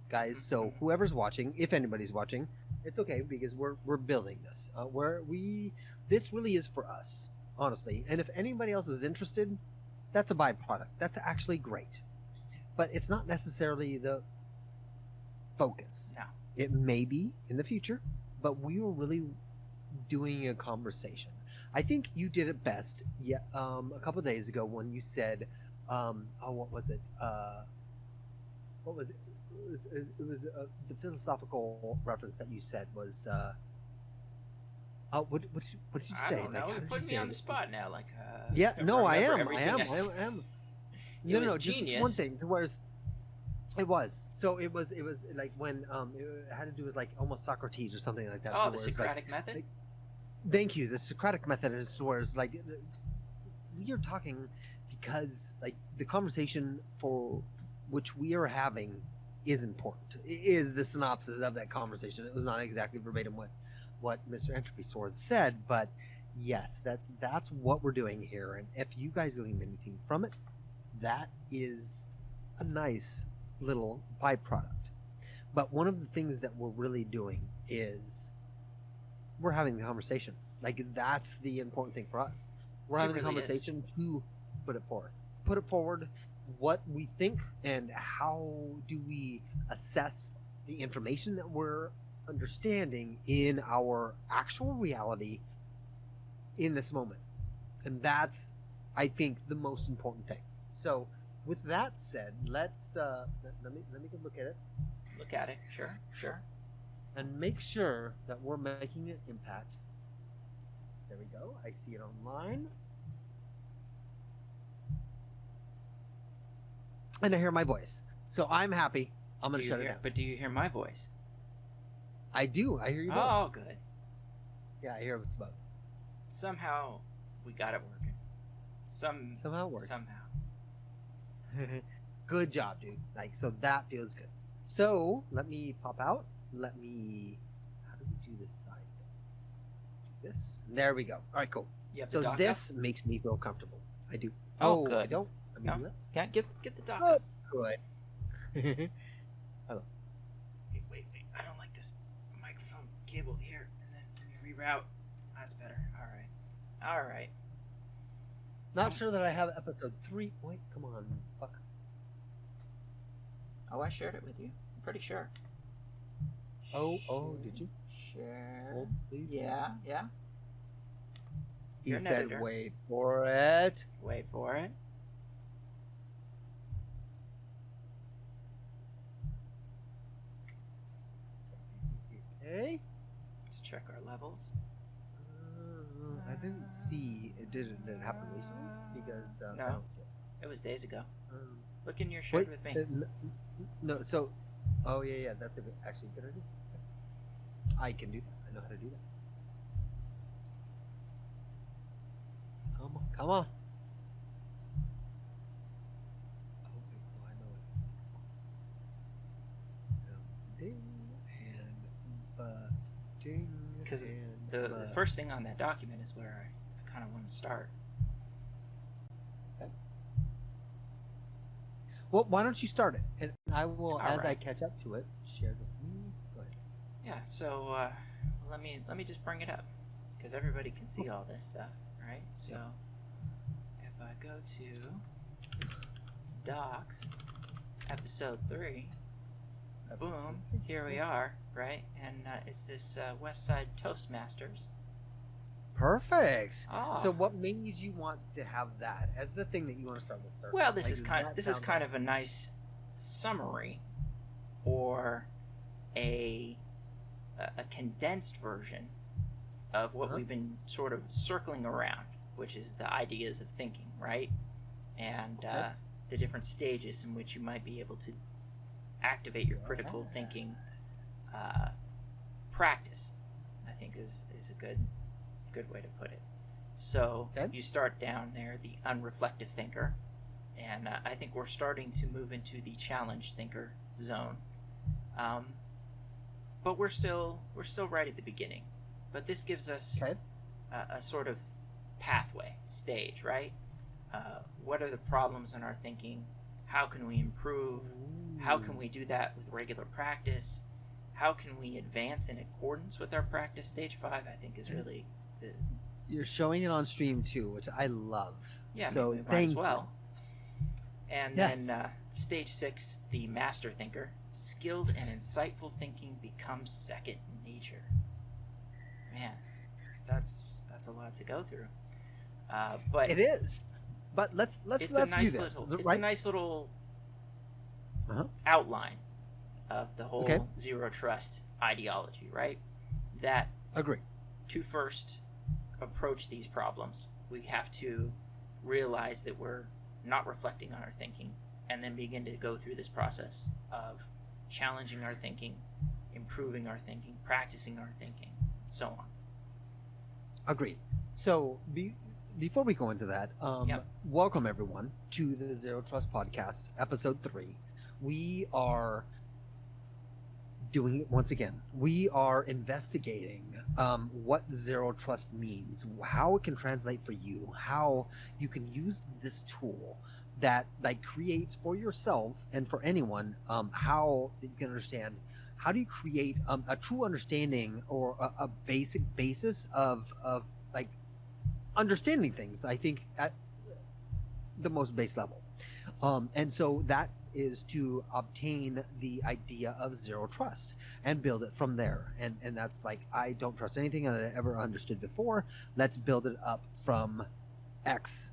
guys. So whoever's watching, if anybody's watching, it's okay because we're building this. This really is for us, honestly. And if anybody else is interested, that's a byproduct. That's actually great, but it's not necessarily the focus. No. It may be in the future, but we were really doing a conversation. I think you did it best. Yeah, a couple of days ago when you said, what was it? What was it? It was the philosophical reference that you said was. What did you say? I don't know. You put me on the spot now. Like, yeah, no, I am. I am. It No, was no, just genius. one thing. To where it was. So it was. It was like when it had to do with like almost Socrates or something like that. Oh, to the where it's like- Socratic method. like, thank you. The Socratic method is where it's like we are talking because like the conversation for which we are having is important. It is the synopsis of that conversation. It was not exactly verbatim what Mr. Entropy Swords said, but yes, that's what we're doing here. And if you guys glean anything from it, that is a nice little byproduct. But one of the things that we're really doing is we're having the conversation. Like that's the important thing for us. We're having really a conversation to put it forward. Put it forward what we think and how do we assess the information that we're understanding in our actual reality in this moment. And that's I think the most important thing. So with that said, let's let me go look at it Look at it. Sure, sure. and make sure that we're making an impact. There we go. I see it online. And I hear my voice. So I'm happy. I'm going to shut it down. But do you hear my voice? I do. I hear you both. Oh, good. Yeah, I hear us both. Somehow we got it working. Somehow it works. Somehow. Good job, dude. Like, so that feels good. So let me pop out. Let me. How do we do this side thing? Do this. There we go. All right, cool. You have So the dock this makes me feel comfortable. I do. Oh, I good. don't. I mean, No. Can't get the dock oh, up. good. Wait. I don't like this microphone cable here. And then let me reroute. That's better. All right. Not sure that I have episode 3. Wait, come on. Fuck. Oh, I shared it with you. I'm pretty sure. Oh, did you? Share. Hold, please. Yeah. He You're an said, editor. wait for it. Wait for it. Okay. Let's check our levels. I didn't see it. Did it happen recently? Because No. I don't see it. It was days ago. Um, Look in your shared wait, with me. no. So, oh yeah. That's a good, actually a good idea. I can do that. I know how to do that. Come on. Oh wait, no, I know it. Ding and ding. Because and the first thing on that document is where I kind of want to start. Well, why don't you start it, and I will, All as I right. catch up to it, share it with me. Go ahead. Yeah. So let me just bring it up because everybody can see all this stuff, right? So if I go to Docs, episode 3, boom, here we are, right? And it's this West Side Toastmasters. Perfect. Oh. So, what made you want to have that as the thing that you want to start with, sir? Well, this Like, is does kind that this is sound kind like- of a nice summary or a condensed version of what Uh-huh. we've been sort of circling around, which is the ideas of thinking, right? And Okay. the different stages in which you might be able to activate your critical thinking practice. I think is a good way to put it. So Okay. you start down there, the unreflective thinker, and I think we're starting to move into the challenged thinker zone. But we're still right at the beginning. But this gives us Okay. a sort of pathway stage, right? What are the problems in our thinking? How can we improve? How can we do that with regular practice? How can we advance in accordance with our practice? Stage 5, I think, is really the... You're showing it on stream too, which I love. Yeah, so we might thank as well. And Yes. then stage 6, the master thinker. Skilled and insightful thinking becomes second nature. Man, that's a lot to go through. But It is. But let's it's do a nice this, little it's right? a nice little Uh-huh. outline of the whole Okay. zero trust ideology, right? That Agree. to first approach these problems, we have to realize that we're not reflecting on our thinking, and then begin to go through this process of challenging our thinking, improving our thinking, practicing our thinking, so on. Agreed. So before we go into that, Yep. welcome everyone to the Zero Trust Podcast, episode 3. We are doing it once again. We are investigating what zero trust means, how it can translate for you, how you can use this tool that creates for yourself and for anyone, how you can understand how do you create a true understanding or a basic basis of understanding things, I think, at the most base level. And so that is to obtain the idea of zero trust and build it from there. And that's I don't trust anything that I ever understood before. Let's build it up from X,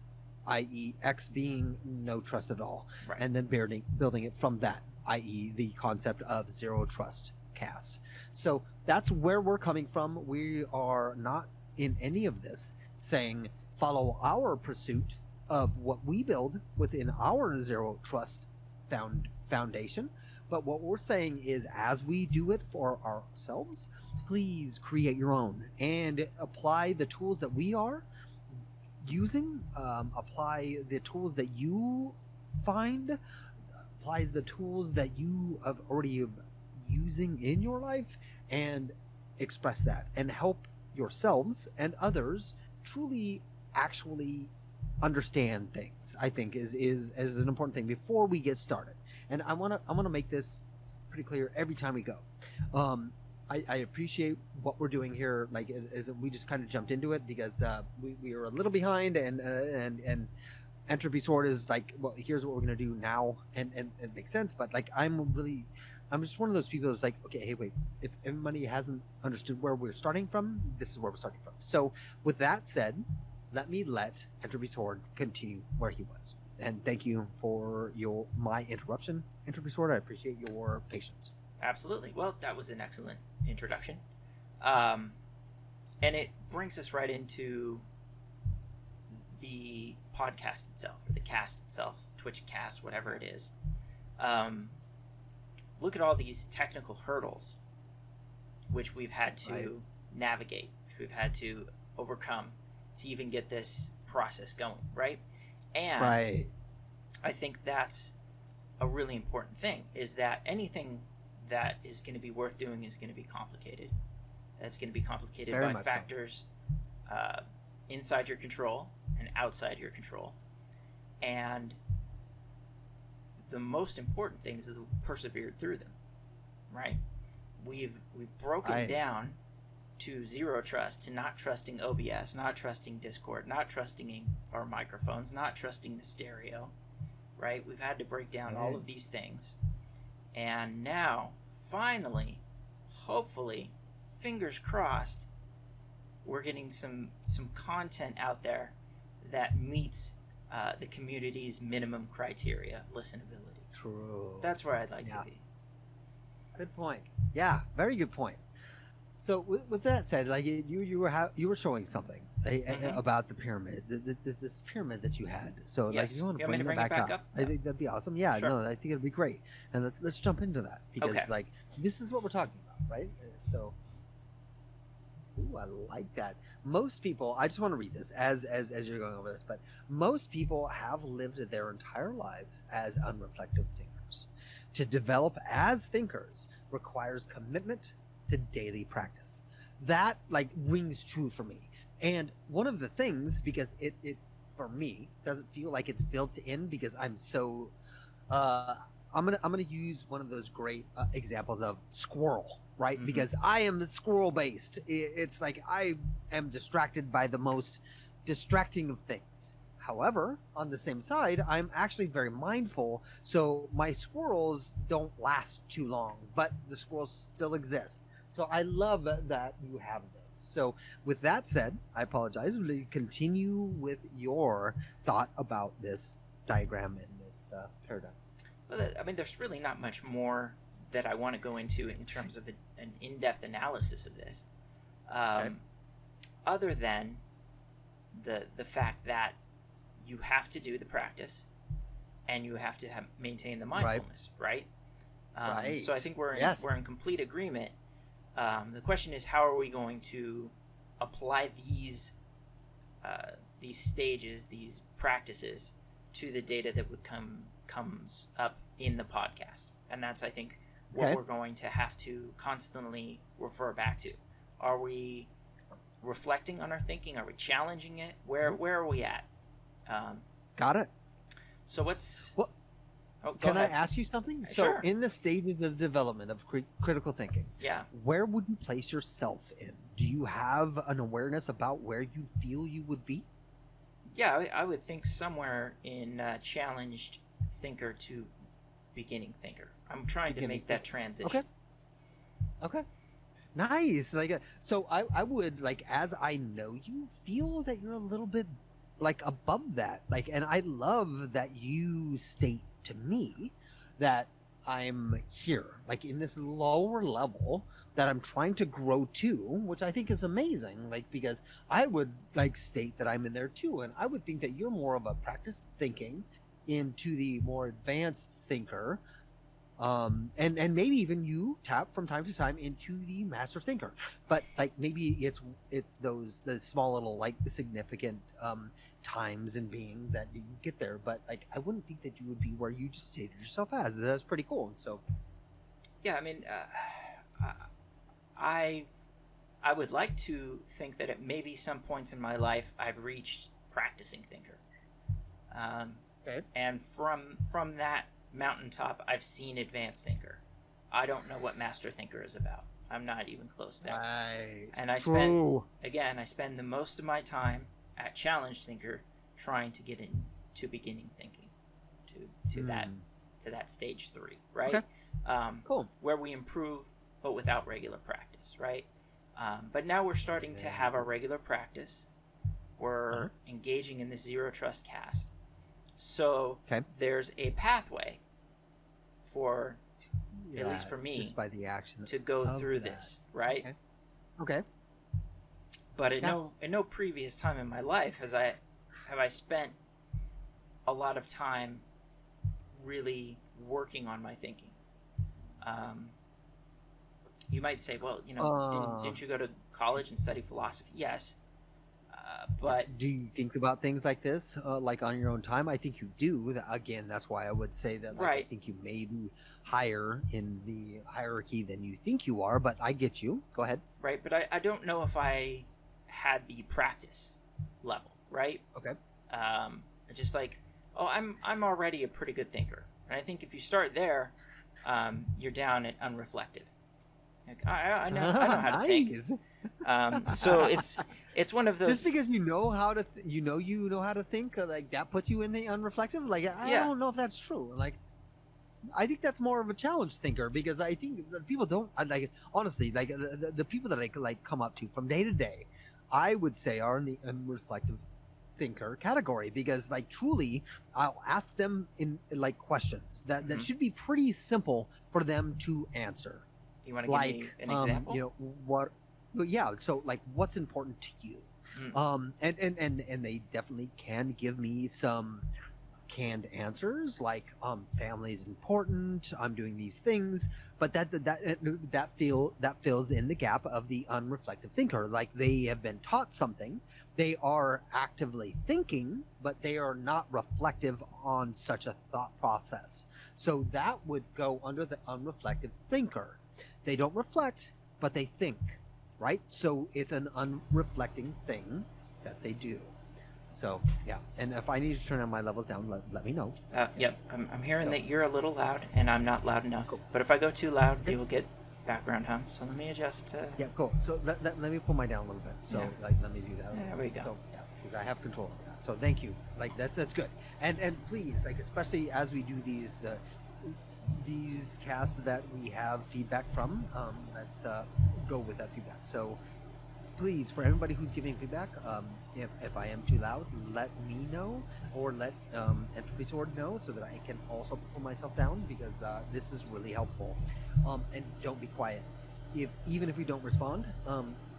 i.e. X being no trust at all. Right. And then building it from that, i.e. the concept of zero trust cast. So that's where we're coming from. We are not in any of this saying follow our pursuit of what we build within our zero trust foundation, but what we're saying is, as we do it for ourselves, please create your own and apply the tools that we are using, apply the tools that you find, apply the tools that you have already using in your life, and express that and help yourselves and others truly actually understand things. I think is an important thing before we get started. And I want to make this pretty clear every time we go. I appreciate what we're doing here. We just kind of jumped into it because we were a little behind, and Entropy Sword is well, here's what we're gonna do now, and it makes sense. But I'm just one of those people that's okay, hey, wait, if everybody hasn't understood where we're starting from, this is where we're starting from. So with that said, let me let Entropy Sword continue where he was. And thank you for my interruption, Entropy Sword. I appreciate your patience. Absolutely. Well, that was an excellent introduction. And it brings us right into the podcast itself, or the cast itself, Twitch cast, whatever it is. Look at all these technical hurdles which we've had to navigate, which we've had to overcome to even get this process going, right? And I think that's a really important thing, is that anything that is going to be worth doing is going to be complicated. That's going to be complicated Very by much factors inside your control and outside your control. And the most important thing is to persevere through them, right? We've broken down to zero trust, to not trusting OBS, not trusting Discord, not trusting our microphones, not trusting the stereo, right? We've had to break down all of these things. And now, finally, hopefully, fingers crossed, we're getting some content out there that meets the community's minimum criteria of listenability. True. That's where I'd like to be. Good point. Yeah, very good point. So with that said, you were showing something about the pyramid, this pyramid that you had. So Yes. if you want to You want me bring to it back up, I think that'd be awesome. Yeah, Sure. no, I think it'd be great. And let's jump into that because Okay. this is what we're talking about, right? So, ooh, I like that. Most people, I just want to read this as you're going over this, but most people have lived their entire lives as unreflective thinkers. To develop as thinkers requires commitment to daily practice. That rings true for me. And one of the things, because it for me doesn't feel like it's built in, because I'm so I'm gonna use one of those great examples of squirrel, right? Mhm. Because I am squirrel based. It's like I am distracted by the most distracting of things. However, on the same side, I'm actually very mindful, so my squirrels don't last too long, but the squirrels still exist. So I love that you have this. So with that said, I apologize. Will you continue with your thought about this diagram and this paradigm? Well, I mean, there's really not much more that I want to go into in terms of an in-depth analysis of this, Okay. other than the fact that you have to do the practice and you have to maintain the Right. mindfulness, right? So I Right. think Yes. we're in complete agreement. The question is, how are we going to apply these stages, these practices, to the data that comes up in the podcast? And that's, I think, what Okay. we're going to have to constantly refer back to. Are we reflecting on our thinking? Are we challenging it? Where are we at? Um, Got it. so what's Well, oh, go can I ahead. ask you something? So, Sure. in the stages of development of critical thinking, Yeah. where would you place yourself in? Do you have an awareness about where you feel you would be? Yeah, I would think somewhere in challenged thinker to beginning thinker. I'm trying to Beginning make that thinker. transition. Okay. Nice. Like, so I would like, as I know you, feel that you're a little bit like above that. Like, and I love that you state to me that I'm here, like in this lower level that I'm trying to grow to, which I think is amazing. Like, because I would like state that I'm in there too, and I would think that you're more of a practice thinking into the more advanced thinker, and maybe even you tap from time to time into the master thinker, but like maybe it's the small little like significant times in being that you get there, but like I wouldn't think that you would be where you just stated yourself as. That's pretty cool. So Yeah, I mean, I I would like to think that at maybe some points in my life I've reached practicing thinker, okay. and from that mountaintop I've seen advanced thinker. I don't know what master thinker is about. I'm not even close there. Right. And I True. spend the most of my time at challenge thinker trying to get into beginning thinking, to that Hmm. to that stage 3, right? Okay. Cool. Where we improve but without regular practice, right? But now we're starting to have our regular practice. We're Uh-huh. engaging in the zero trust cast. So Okay. there's a pathway for, at Yeah, least for me, just by the action to go of through that. this, right? Okay. Okay. But in Yeah. no previous time in my life have I spent a lot of time really working on my thinking. You might say, well, didn't you go to college and study philosophy? Yes, but Do you think about things like this, like on your own time? I think you do. Again, that's why I would say that. Like, I right, think you may be higher in the hierarchy than you think you are, but I get you. Go ahead. right. But I don't know if I had the practice level, right? Okay. Just like, oh, I'm already a pretty good thinker, and I think if you start there, you're down at unreflective. Like, I know how to think. Nice. So it's one of those. Just because you know how to, you know how to think, like that puts you in the unreflective. Like I Yeah. don't know if that's true. Like I think that's more of a challenge thinker because I think that people don't like honestly like the people that I like come up to from day to day, I would say are in the unreflective thinker category because like truly I'll ask them in like questions that Mhm. should be pretty simple for them to answer. You want to give me Like an example? what well, yeah, so like what's important to you, Mm. and they definitely can give me some canned answers like family is important, I'm doing these things, but that fills in the gap of the unreflective thinker. Like they have been taught something, they are actively thinking, but they are not reflective on such a thought process, so that would go under the unreflective thinker. They don't reflect, but they think, right? So it's an unreflecting thing that they do. So yeah, and if I need to turn on my levels down, let me know. Yep, I'm hearing So that you're a little loud, and I'm not loud enough. cool. But if I go too loud, Okay. you will get background hum. So let me adjust to. Yeah, cool. So let me pull mine down a little bit. So Yeah. like let me do that. There we go. So yeah, because I have control of that. So thank you. Like that's good. And please, like especially as we do these casts that we have feedback from, let's go with that feedback. So please, for everybody who's giving feedback, if I am too loud, let me know, or let Entropy Sword know, so that I can also pull myself down, because this is really helpful. And don't be quiet. Even if we don't respond,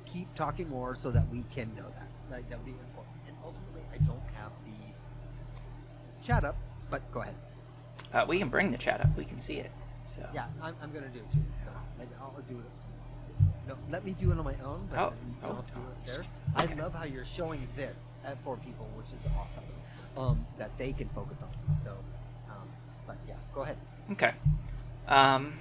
keep talking more so that we can know that. Like that would be important. And ultimately, I don't have the chat up, but go ahead. We can bring the chat up. We can see it. So. Yeah, I'm gonna do it too. So like, I'll do it. No, let me do it on my own. But Oh, you can oh, also do it there. okay. I love how you're showing this for people, which is awesome. That they can focus on. So, but yeah, go ahead. Okay.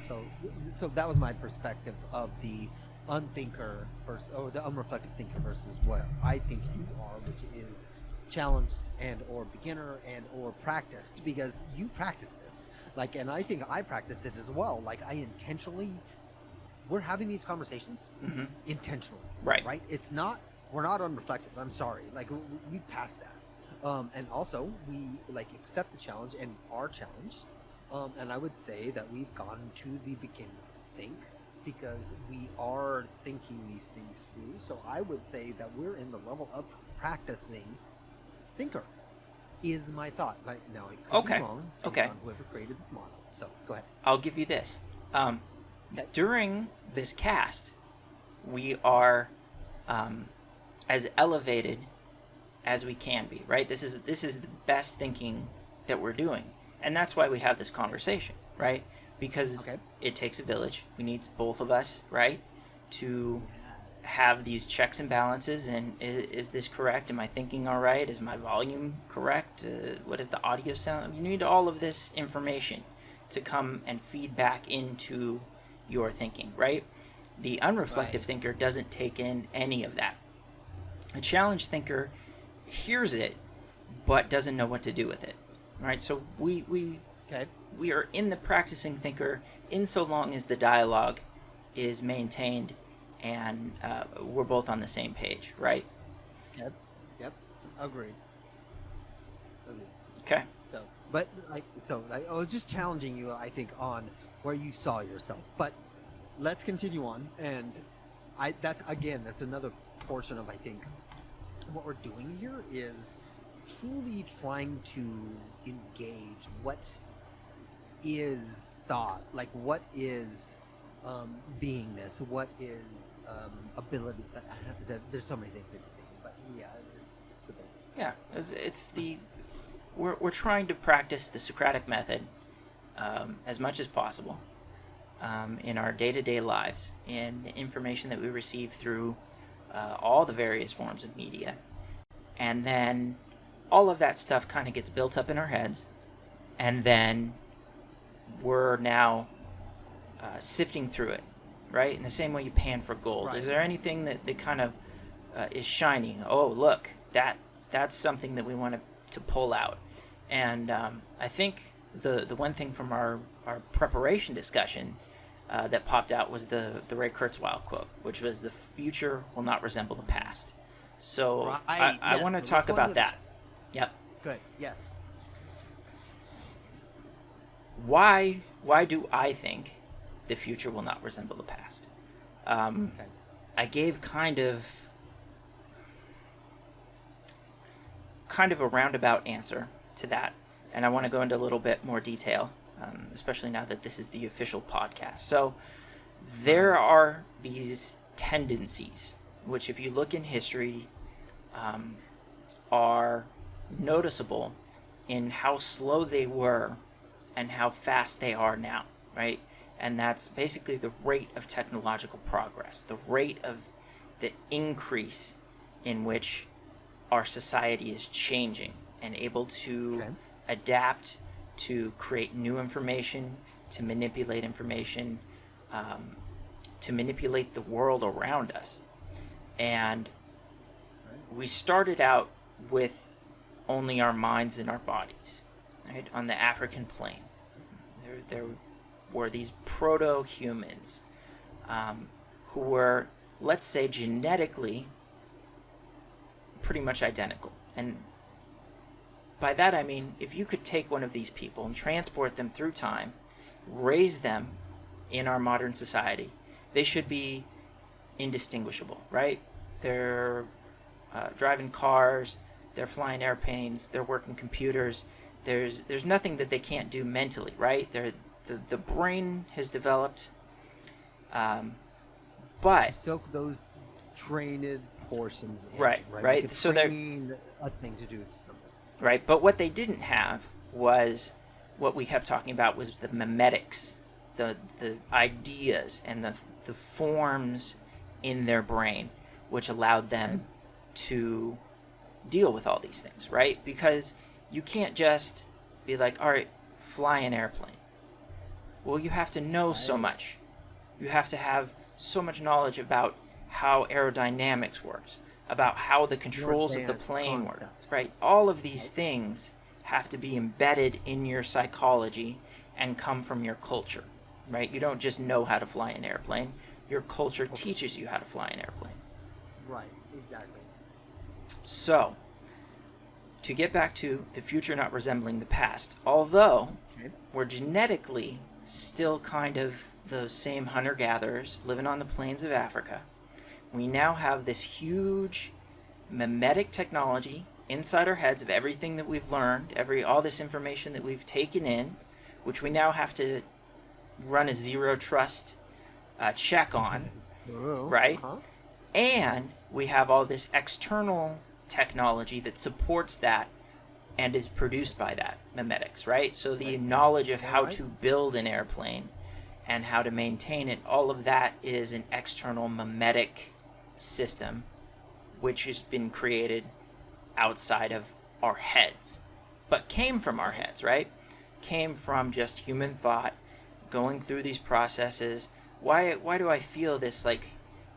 So that was my perspective of the unthinker versus, or the unreflective thinker versus what I think you are, which is challenged and or beginner and or practiced, because you practice this. Like, and I think I practice it as well. Like I intentionally, we're having these conversations Mm-hmm. intentionally. Right. Right. It's not, we're not unreflective. I'm sorry. Like we've passed that. And also we like accept the challenge and are challenged. And I would say that we've gone to the beginning think, because we are thinking these things through. So I would say that we're in the level of practicing thinker is my thought. Like now I could Okay. be wrong based Okay. on whoever created the model. So go ahead. I'll give you this. Okay. During this cast, we are as elevated as we can be, right? This is the best thinking that we're doing, and that's why we have this conversation, right? Because Okay. it takes a village. We need both of us, right, to have these checks and balances. And is this correct? Am I thinking all right? Is my volume correct? What is the audio sound? You need all of this information to come and feed back into your thinking, right? The unreflective Right. thinker doesn't take in any of that. A challenged thinker hears it but doesn't know what to do with it, right? So we Okay. are in the practicing thinker in so long as the dialogue is maintained and we're both on the same page, right? Yep. Agreed. Okay. So, but I was just challenging you, I think, on where you saw yourself. But let's continue on. And that's another portion of, I think, what we're doing here is truly trying to engage what is thought, like what is beingness, what is ability. There's so many things I can say, but yeah, it's a bit. Yeah, it's we're trying to practice the Socratic method as much as possible in our day-to-day lives, and the information that we receive through all the various forms of media. And then all of that stuff kind of gets built up in our heads, and then we're now sifting through it, right? In the same way you pan for gold. Right. Is there anything that kind of is shiny? Oh, look, that's something that we want to pull out. And I think the one thing from our preparation discussion that popped out was the Ray Kurzweil quote, which was, "The future will not resemble the past." So Right, I yes, want to so talk let's go about into that. Yep. Good. Yes. Why do I think the future will not resemble the past? Okay. I gave kind of a roundabout answer to that, and I want to go into a little bit more detail, especially now that this is the official podcast. So there are these tendencies, which if you look in history, are noticeable in how slow they were and how fast they are now, right? And that's basically the rate of technological progress, the rate of the increase in which our society is changing and able to adapt, to create new information, to manipulate information, to manipulate the world around us. And we started out with only our minds and our bodies, right? On the African plain, there were these proto-humans who were, let's say, genetically pretty much identical. And by that I mean, if you could take one of these people and transport them through time, raise them in our modern society, they should be indistinguishable, right? They're driving cars, they're flying airplanes, they're working computers. There's nothing that they can't do mentally, right? The brain has developed, but soak those trained portions in, right. Like So they're a thing to do with something, right. But what they didn't have was what we kept talking about, was the memetics, the ideas and the forms in their brain, which allowed them to deal with all these things, right? Because you can't just be like, all right, fly an airplane. Well, you have to know so much. You have to have so much knowledge about how aerodynamics works, about how the controls of the plane work, right? All of these things have to be embedded in your psychology and come from your culture, right? You don't just know how to fly an airplane. Your culture teaches you how to fly an airplane. Right, exactly. So, to get back to the future not resembling the past, although we're genetically still kind of those same hunter-gatherers living on the plains of Africa, we now have this huge memetic technology inside our heads of everything that we've learned, all this information that we've taken in, which we now have to run a zero trust check on, right? And we have all this external technology that supports that and is produced by that memetics, right? So the knowledge of how to build an airplane and how to maintain it, all of that is an external memetic system which has been created outside of our heads, but came from our heads, right? Came from just human thought going through these processes. Why do I feel this like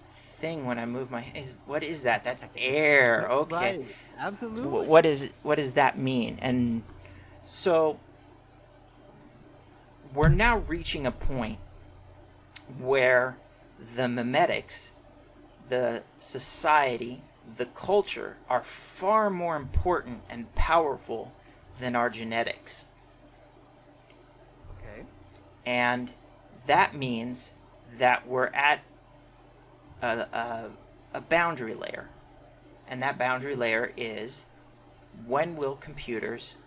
thing when I move my hands? What is that? That's air. Okay. Right. Absolutely. What does that mean? And so we're now reaching a point where the memetics, the society, the culture are far more important and powerful than our genetics. Okay. And that means that we're at a boundary layer. And that boundary layer is, when will computers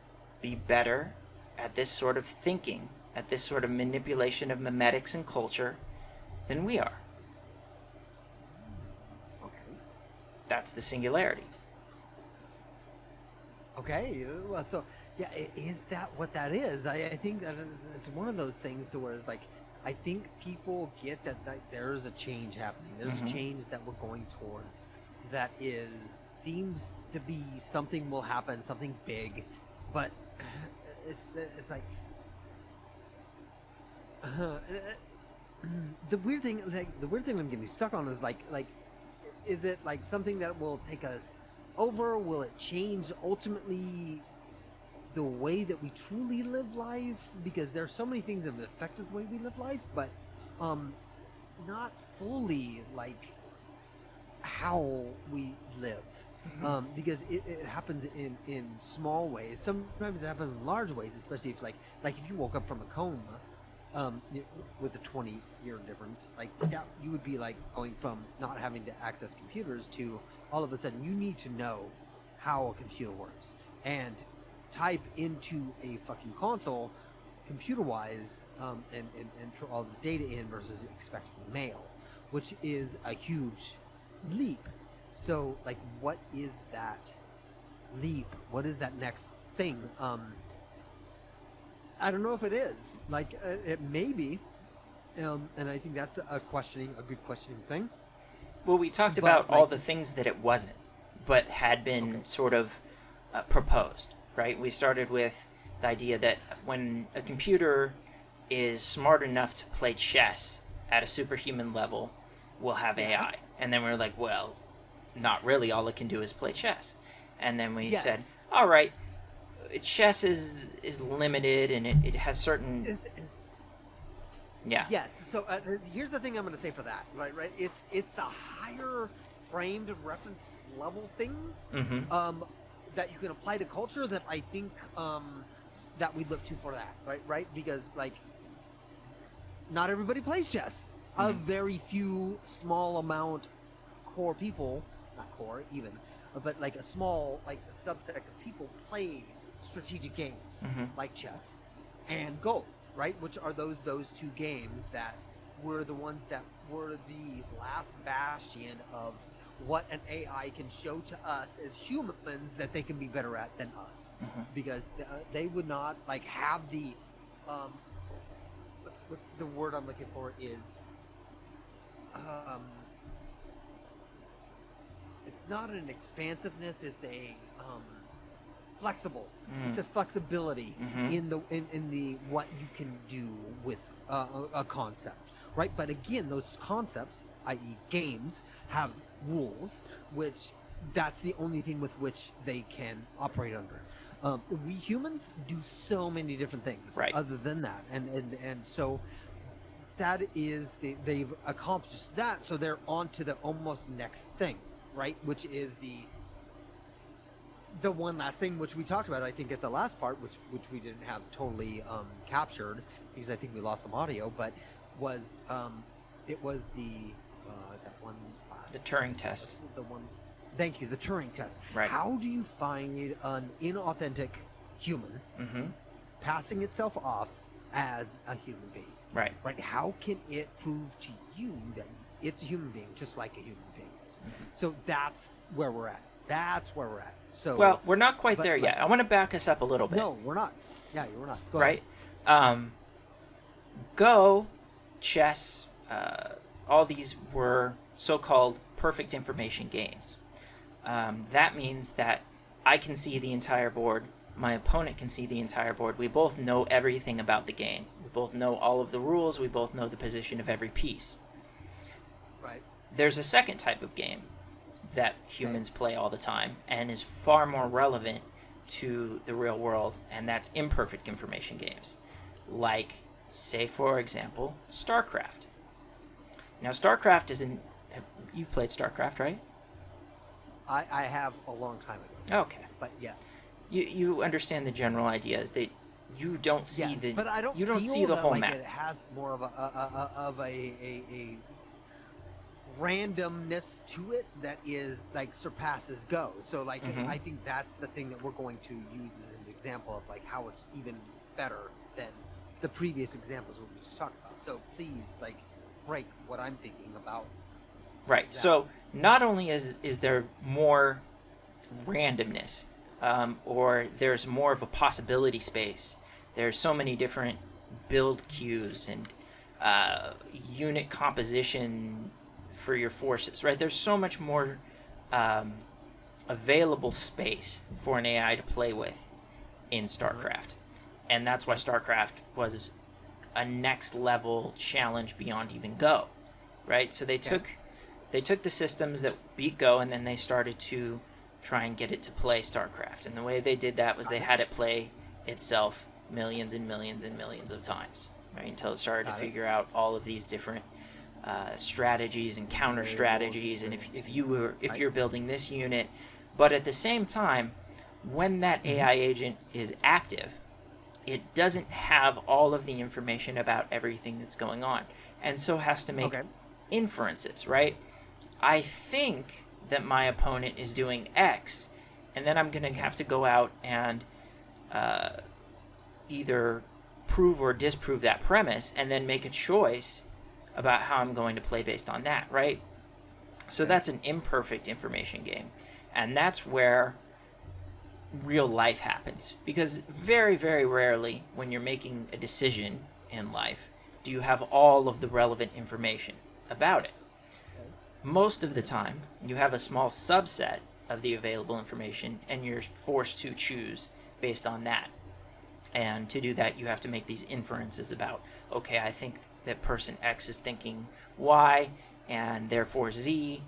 be better at this sort of thinking, at this sort of manipulation of memetics and culture than we are? Okay. That's the singularity. Okay. Well, so yeah, is that what that is? I think that it's one of those things to where it's like, I think people get that there's a change happening. There's a change that we're going towards that seems to be something will happen, something big, but it's like the weird thing I'm getting stuck on is like is it like something that will take us over? Will it change ultimately the way that we truly live life? Because there's so many things that have affected the way we live life, but not fully like how we live. Because it happens in small ways. Sometimes it happens in large ways, especially if like if you woke up from a coma with a 20-year difference, like that, you would be like going from not having to access computers to all of a sudden you need to know how a computer works and type into a fucking console computer-wise and enter all the data in versus expecting mail, which is a huge leap. So like, what is that leap? What is that next thing? I don't know if it is like it may be, and I think that's a good questioning thing. Well, we talked about all the things that it wasn't, but had been sort of proposed, right? We started with the idea that when a computer is smart enough to play chess at a superhuman level, we'll have AI. And then we're like, well, not really. All it can do is play chess. and then we Yes. said, all right, chess is limited, and it has certain. Yeah. Yes. So here's the thing I'm going to say for that. Right. It's the higher framed and reference level things Mm-hmm. that you can apply to culture that I think that we look to for that. Right. Because like not everybody plays chess. A Mhm. very few small amount core people, not core even, but like a small like subset of people play strategic games Mm-hmm. like chess and Go, right? Which are those two games that were the ones that were the last bastion of what an AI can show to us as humans that they can be better at than us, Mm-hmm. because they would not like have the um, what's the word I'm looking for is um, it's not an expansiveness, it's a flexible. It's a flexibility Mm-hmm. in the what you can do with a concept, right? But again, those concepts, i.e., games, have rules, which that's the only thing with which they can operate under. We humans do so many different things Right. other than that, and so that is they've accomplished that, so they're on to the almost next thing, right? Which is the one last thing which we talked about, I think, at the last part, which we didn't have totally captured because I think we lost some audio, but was it was the that one last The Turing test. the one. Thank you, the Turing test. Right. How do you find an inauthentic human Mm-hmm. passing itself off as a human being? Right. Right? How can it prove to you that it's a human being just like a human being is? So that's where we're at. That's where we're at. So Well, we're not quite but, there yet. I want to back us up a little bit. no, we're not. Yeah, we're not. Go Right. ahead. Go, chess, all these were so-called perfect information games. That means that I can see the entire board. My opponent can see the entire board. We both know everything about the game. We both know all of the rules. We both know the position of every piece. Right. There's a second type of game that humans play all the time and is far more relevant to the real world, and that's imperfect information games. Like, say, for example, StarCraft. Now, StarCraft you've played StarCraft, right? I have a long time ago. Okay. But yeah. You understand the general idea is that you don't see Yes, but I don't you don't feel see the that, whole like, map. it has more of a randomness to it that is like surpasses Go. So like Mhm. I think that's the thing that we're going to use as an example of like how it's even better than the previous examples we just talked about. So please like break what I'm thinking about. Right. Yeah. So not only is there more randomness, or there's more of a possibility space. There's so many different build queues and unit composition for your forces. Right. There's so much more available space for an AI to play with in StarCraft, and that's why StarCraft was a next level challenge beyond even Go. Right. So they took the systems that beat Go, and then they started to try and get it to play StarCraft. And the way they did that was they had it play itself millions and millions and millions of times, right? Until it started to figure out all of these different strategies and counter strategies. And if you're building this unit, but at the same time, when that AI agent is active, it doesn't have all of the information about everything that's going on, and so has to make inferences, right? I think that my opponent is doing X, and then I'm going to have to go out and either prove or disprove that premise, and then make a choice about how I'm going to play based on that, right? So that's an imperfect information game, and that's where real life happens, because very, very rarely when you're making a decision in life do you have all of the relevant information about it. Most of the time, you have a small subset of the available information, and you're forced to choose based on that. And to do that, you have to make these inferences about, okay, I think that person X is thinking Y, and therefore Z,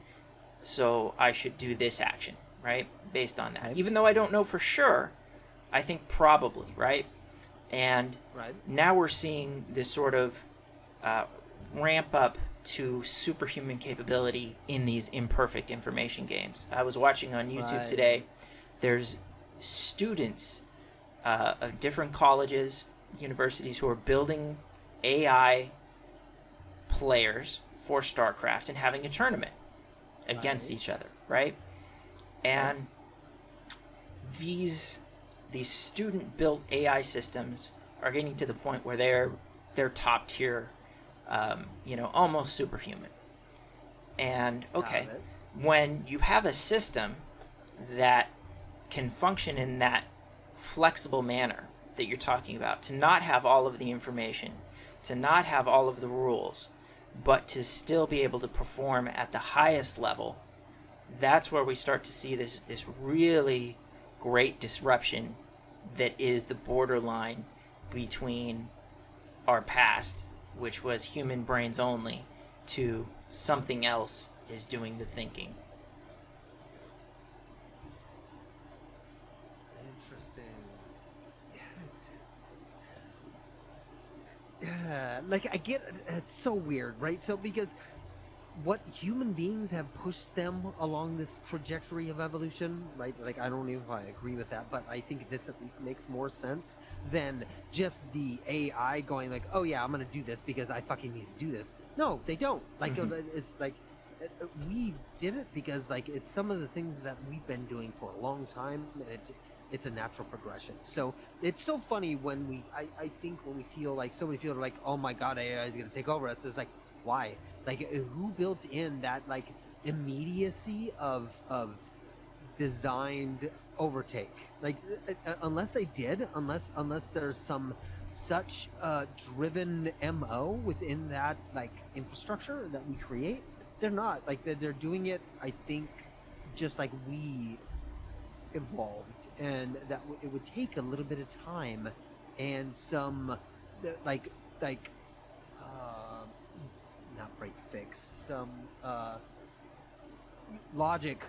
so I should do this action, right? Based on that. Right. Even though I don't know for sure, I think probably, right? And Right. now we're seeing this sort of ramp up to superhuman capability in these imperfect information games. I was watching on YouTube Right. today. There's students of different colleges, universities who are building AI players for StarCraft and having a tournament against each other, right? And these student built AI systems are getting to the point where they're top tier, almost superhuman. And okay, when you have a system that can function in that flexible manner that you're talking about, to not have all of the information, to not have all of the rules, but to still be able to perform at the highest level, that's where we start to see this really great disruption that is the borderline between our past, which was human brains only, to something else is doing the thinking. Yeah, like I get it's so weird, right? So because what human beings have pushed them along this trajectory of evolution, right? Like I don't know if I agree with that, but I think this at least makes more sense than just the AI going like, "Oh yeah, I'm gonna do this because I fucking need to do this." No, they don't. Like it's like we did it because like it's some of the things that we've been doing for a long time, and it's a natural progression. So it's so funny when I think when we feel like so many people are like, oh my god, AI is going to take over us. It's like, why? Like who built in that like immediacy of designed overtake? Like unless they did, unless there's some such driven MO within that like infrastructure that we create, they're not. Like they're doing it, I think, just like we evolved, and that it would take a little bit of time and some like not break fix, some logic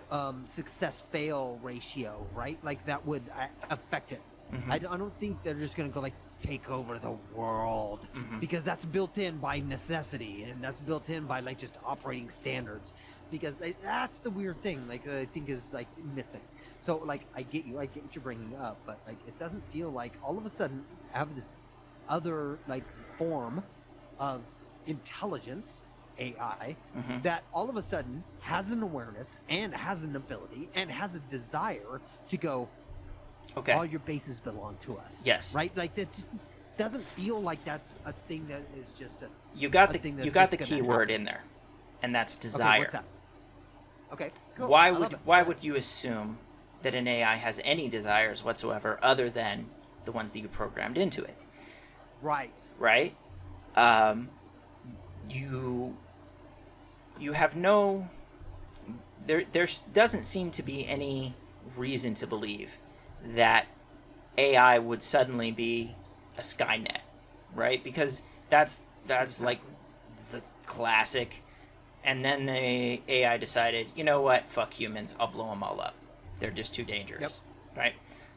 success fail ratio, right? Like that would affect it. I don't think they're just gonna go like take over the world, because that's built in by necessity, and that's built in by like just operating standards, because that's the weird thing, like I think is like missing. So like I get what you're bringing up, but like it doesn't feel like all of a sudden have this other like form of intelligence, AI, that all of a sudden has an awareness and has an ability and has a desire to go, okay, all your bases belong to us. Yes. Right? Like that doesn't feel like that's a thing that is just a you got the key word in there, and that's desire. Okay, what's that? Okay, cool. Why would you assume that an AI has any desires whatsoever other than the ones that you programmed into it? Right. Right? You have no... There doesn't seem to be any reason to believe that AI would suddenly be a Skynet, right? Because that's like the classic. And then the AI decided, you know what, fuck humans, I'll blow them all up. They're just too dangerous, right?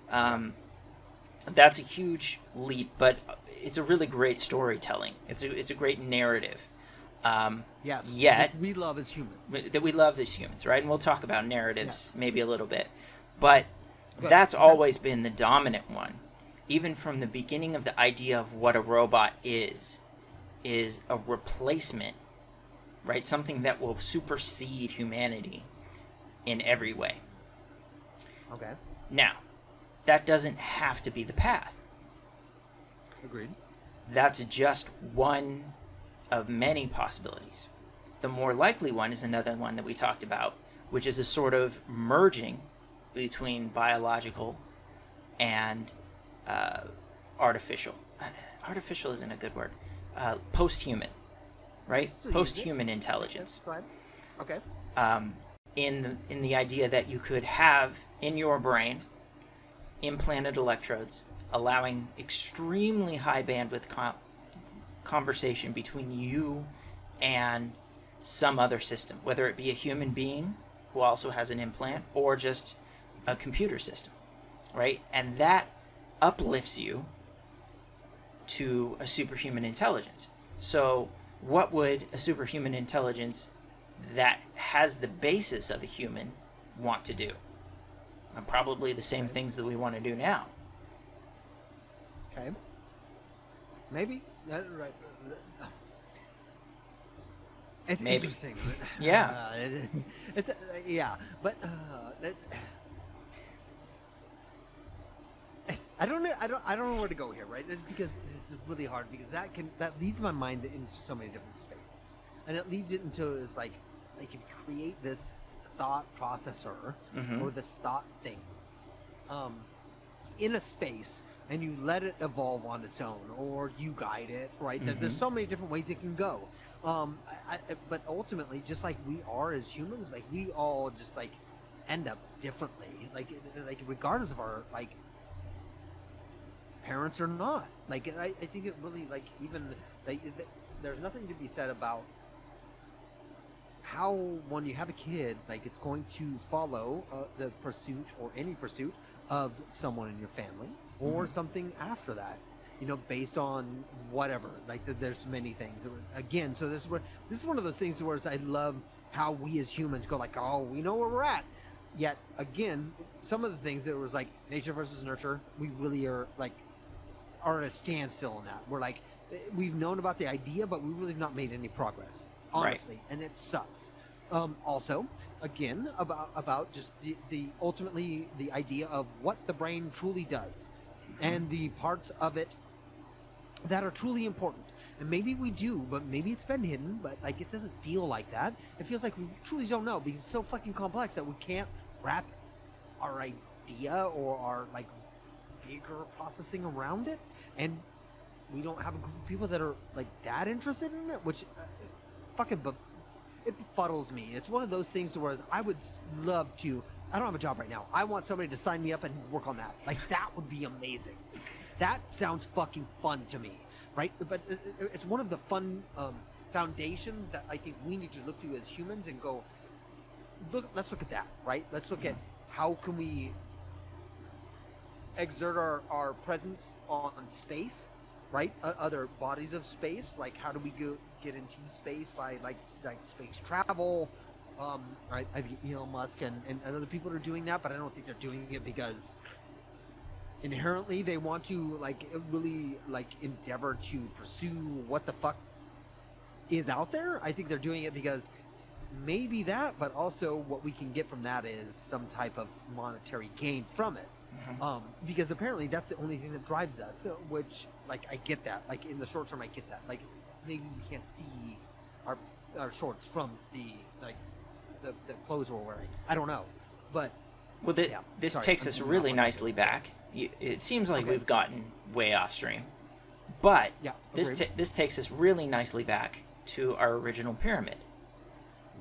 That's a huge leap, but it's a really great storytelling. It's a great narrative. Yes. Yet we love as humans. That we love as humans, right? And we'll talk about narratives maybe a little bit, but that's always been the dominant one, even from the beginning of the idea of what a robot is a replacement, right? Something that will supersede humanity in every way. Okay. Now, that doesn't have to be the path. Agreed. That's just one of many possibilities. The more likely one is another one that we talked about, which is a sort of merging between biological and artificial. Artificial isn't a good word. Post-human, right? Post-human intelligence. Go ahead. Okay. In the idea that you could have in your brain implanted electrodes, allowing extremely high bandwidth conversation between you and some other system, whether it be a human being who also has an implant, or just a computer system, right? And that uplifts you to a superhuman intelligence. So what would a superhuman intelligence that has the basis of a human want to do? And probably the same things that we want to do now. Okay. Maybe. Right. It's Maybe. interesting. Yeah. It's yeah, but it's. I don't know. I don't know where to go here, right? Because this is really hard. Because that leads my mind into so many different spaces, and it leads it into is like if you create this thought processor Mm-hmm. or this thought thing, in a space, and you let it evolve on its own, or you guide it, right? There's Mhm. so many different ways it can go. But ultimately, just like we are as humans, like we all just like end up differently, like regardless of our like parents or not. Like I think it really like even like there's nothing to be said about how when you have a kid, like it's going to follow the pursuit or any pursuit of someone in your family or Mhm. something after that, based on whatever. Like there's many things. Again, so this is one of those things where I love how we as humans go like, oh, we know where we're at. Yet again, some of the things that was like nature versus nurture, we really are at a standstill in that. We're like, we've known about the idea, but we really have not made any progress, honestly, and it sucks. Also, again, about just the ultimately the idea of what the brain truly does, and the parts of it that are truly important. And maybe we do, but maybe it's been hidden. But like, it doesn't feel like that. It feels like we truly don't know because it's so fucking complex that we can't wrap our idea or our like bigger processing around it, and we don't have a group of people that are like that interested in it, which it befuddles me. It's one of those things to where I would love to. I don't have a job right now. I want somebody to sign me up and work on that. Like that would be amazing. That sounds fucking fun to me, right? But it's one of the fun foundations that I think we need to look to as humans and go, let's look at that, right? Let's look at how can we exert our presence on space, right? Other bodies of space, like how do we get into space by like space travel? I think Elon Musk and other people are doing that, but I don't think they're doing it because inherently they want to like really like endeavor to pursue what the fuck is out there. I think they're doing it because maybe that, but also what we can get from that is some type of monetary gain from it. Mhm. Because apparently that's the only thing that drives us, which like I get that, like in the short term I get that, like maybe we can't see our shorts from the clothes we're wearing, I don't know, but Well, yeah, this sorry, takes I'm us not really like- nicely back. It seems like Okay. we've gotten way off stream, but yeah, this agreed. this takes us really nicely back to our original pyramid.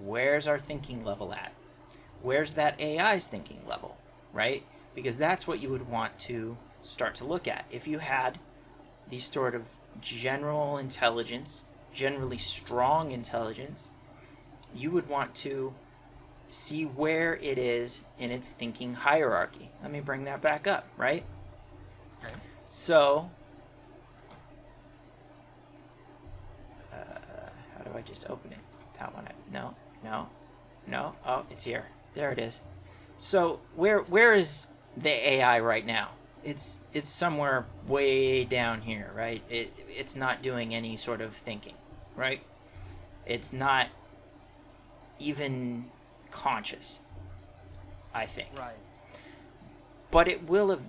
Where's our thinking level at? Where's that AI's thinking level, right? Because that's what you would want to start to look at. If you had these sort of general intelligence, generally strong intelligence, you would want to see where it is in its thinking hierarchy. Let me bring that back up, right? Okay. So, how do I just open it? That one? No. Oh, it's here. There it is. So, where is the AI right now? It's somewhere way down here, right? It's not doing any sort of thinking, right? It's not even conscious, I think. Right. But it will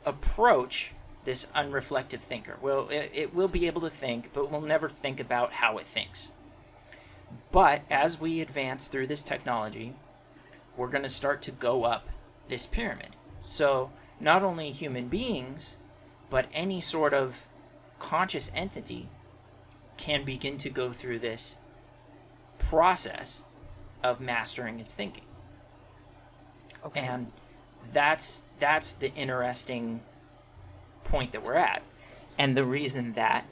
approach this unreflective thinker. Well, it will be able to think, but will never think about how it thinks. But as we advance through this technology, we're going to start to go up this pyramid. So not only human beings, but any sort of conscious entity can begin to go through this process of mastering its thinking. Okay. And that's the interesting point that we're at, and the reason that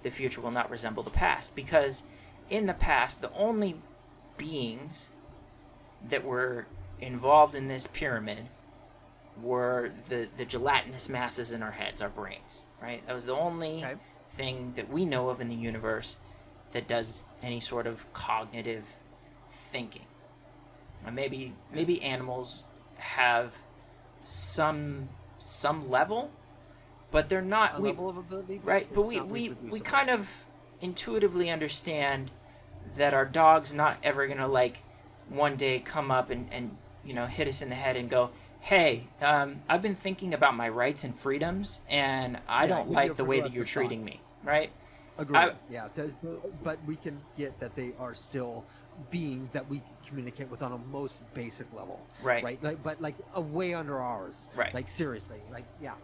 the future will not resemble the past, because in the past the only beings that were involved in this pyramid were the gelatinous masses in our heads, our brains, right? That was the only Okay. thing that we know of in the universe that does any sort of cognitive thinking. And maybe animals have some level, but they're not A level of ability, right. But it's not we reproducible. kind of intuitively understand that our dog's not ever gonna like one day come up and hit us in the head and go, hey, I've been thinking about my rights and freedoms, and I Yeah, don't give you like a the way that you're progressive thought. treating me, right? Agreed. Yeah, but we can get that they are still beings that we communicate with on a most basic level, Right. right? Like, but like a way under ours. Right. Like seriously, like yeah.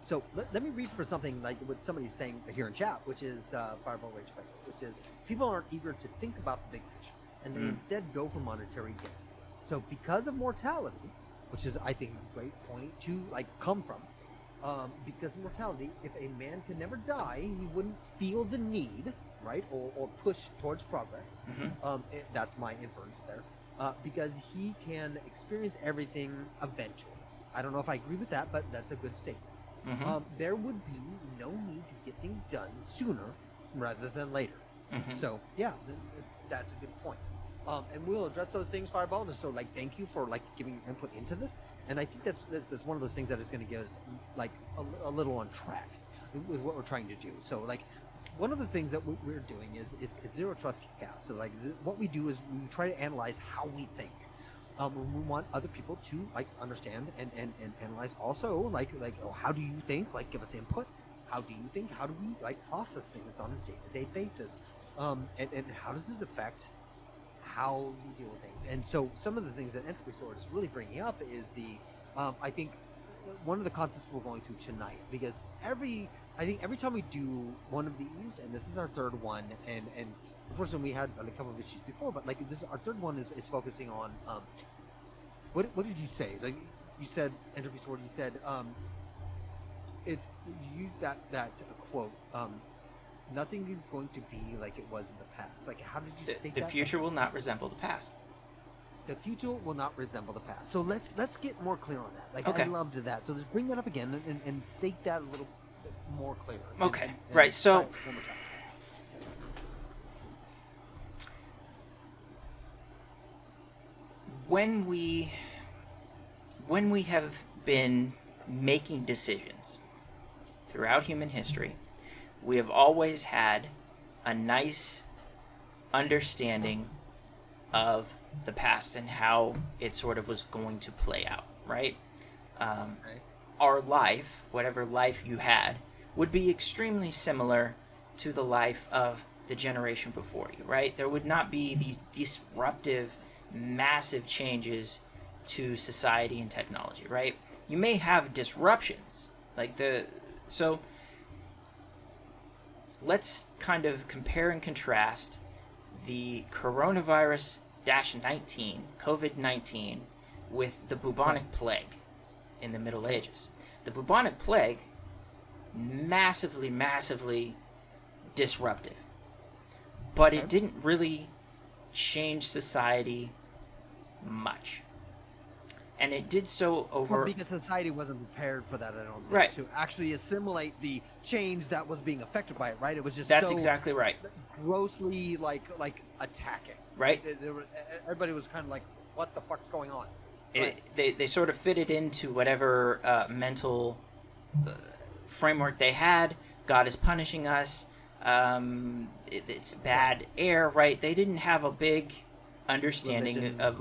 So let me read for something like what somebody's saying here in chat, which is Fireball Rage Fighter, which is people aren't eager to think about the big picture, and they instead go for monetary gain. So because of mortality, which is I think a great point to like come from. Because of mortality, if a man can never die, he wouldn't feel the need, right, or push towards progress. That's my inference there. Because he can experience everything eventually. I don't know if I agree with that, but that's a good statement. There would be no need to get things done sooner rather than later. So yeah, that's a good point. And we'll address those things, Fireball. And so, like, thank you for like giving your input into this. And I think that's one of those things that is going to get us like a little on track with what we're trying to do. So, like, one of the things that we're doing is it's Zero Trust Cast. So, like, what we do is we try to analyze how we think. We want other people to like understand and analyze also like oh, how do you think? Like, give us input. How do you think? How do we like process things on a day-to-day basis? And how does it affect how you deal with things? And so some of the things that Entropy Sword is really bringing up is the I think one of the concepts we're going through tonight, because every time we do one of these, and this is our third one, and unfortunately we had a couple of issues before, but like this our third one is focusing on what did you say? Like you said Entropy Sword, you said it's you used that quote, nothing is going to be like it was in the past. Like, how did you state that? The future will not resemble the past. The future will not resemble the past. So let's get more clear on that. Like, Okay. I loved that. So let's bring that up again and state that a little bit more clear. Okay. Right. So one more time. when we have been making decisions throughout human history, we have always had a nice understanding of the past and how it sort of was going to play out, right? Our life, whatever life you had, would be extremely similar to the life of the generation before you, right? There would not be these disruptive, massive changes to society and technology, right? You may have disruptions, so let's kind of compare and contrast the coronavirus-19, COVID-19, with the bubonic plague in the Middle Ages. The bubonic plague, massively, massively disruptive. But it didn't really change society much. And it did so over... Well, because society wasn't prepared for that, I don't think, right. to actually assimilate the change that was being affected by it, right? It was just That's so exactly right. grossly, like attacking. Right. Everybody was kind of like, what the fuck's going on? They sort of fitted into whatever mental framework they had. God is punishing us. It's bad air, right? They didn't have a big understanding of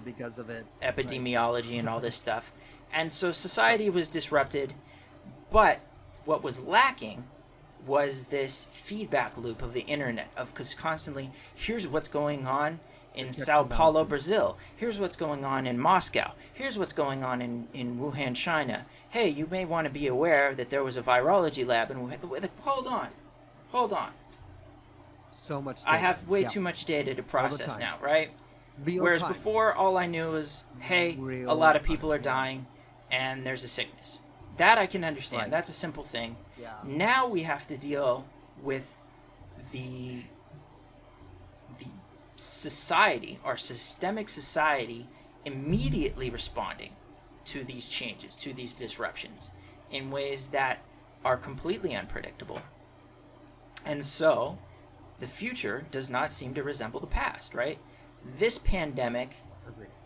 because of it, epidemiology, right, and all this stuff. And so society was disrupted, but what was lacking was this feedback loop of the internet, of because constantly, here's what's going on in Sao Paulo, Brazil. Here's what's going on in Moscow. Here's what's going on in Wuhan, China. Hey, you may want to be aware that there was a virology lab in Wuhan. Hold on. So much data. I have way too much data to process now, right? Whereas before, all I knew was, hey, a lot of people are dying, and there's a sickness. That I can understand. Right. That's a simple thing. Yeah. Now we have to deal with the society, our systemic society, immediately responding to these changes, to these disruptions, in ways that are completely unpredictable. And so, the future does not seem to resemble the past, right? This pandemic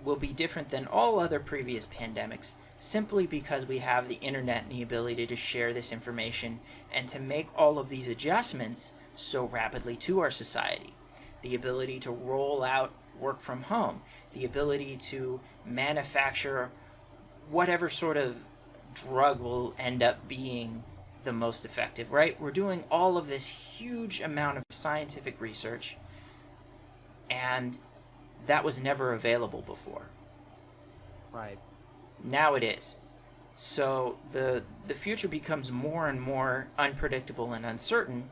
will be different than all other previous pandemics simply because we have the internet and the ability to share this information and to make all of these adjustments so rapidly to our society. The ability to roll out work from home, the ability to manufacture whatever sort of drug will end up being the most effective, right? We're doing all of this huge amount of scientific research, and that was never available before. Right. Now it is. So the future becomes more and more unpredictable and uncertain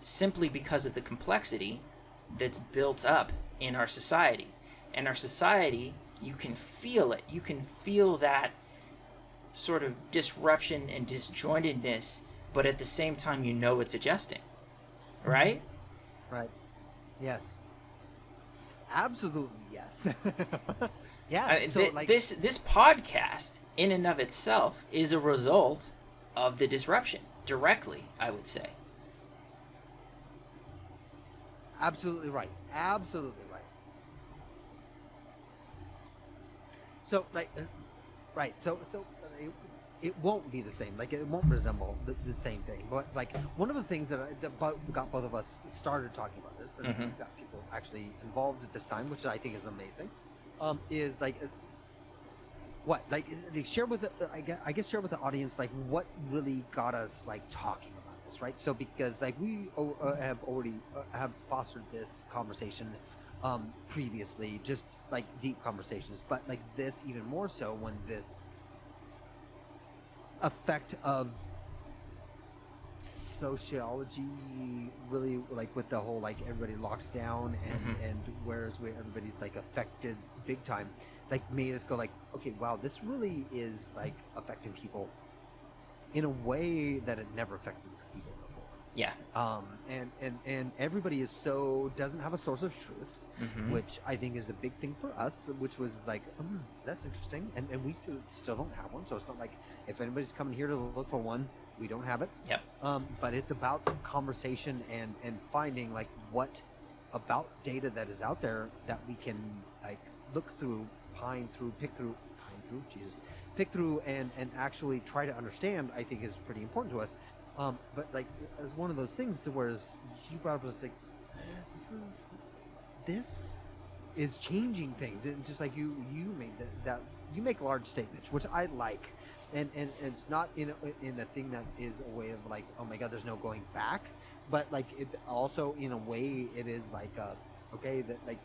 simply because of the complexity that's built up in our society. And our society, you can feel it. You can feel that sort of disruption and disjointedness, but at the same time you know it's adjusting. Right? Right. Yes. Absolutely yes. Yeah. I mean, So like this podcast in and of itself is a result of the disruption directly, I would say. absolutely right. Absolutely right. So like right. So it won't be the same. Like it won't resemble the same thing. But like one of the things that got both of us started talking about this, and we've got people actually involved at this time, which I think is amazing. Is like what like share with I guess share with the audience like what really got us like talking about this, right? So because like we have already have fostered this conversation previously, just like deep conversations, but like this even more so when this effect of sociology really like with the whole like everybody locks down and whereas everybody's like affected big time, like made us go like, okay, wow, this really is like affecting people in a way that it never affected people before. Yeah. And everybody is so doesn't have a source of truth, which I think is the big thing for us, which was like, that's interesting, and we still don't have one. So it's not like if anybody's coming here to look for one, we don't have it. Yep. But it's about conversation and finding like what about data that is out there that we can like look through, pick through and actually try to understand. I think is pretty important to us. But like as one of those things to where you brought up was like, this is changing things, and just like you made that you make large statements, which I like, and it's not in a thing that is a way of like, oh my god, there's no going back, but like it also in a way it is like okay, that like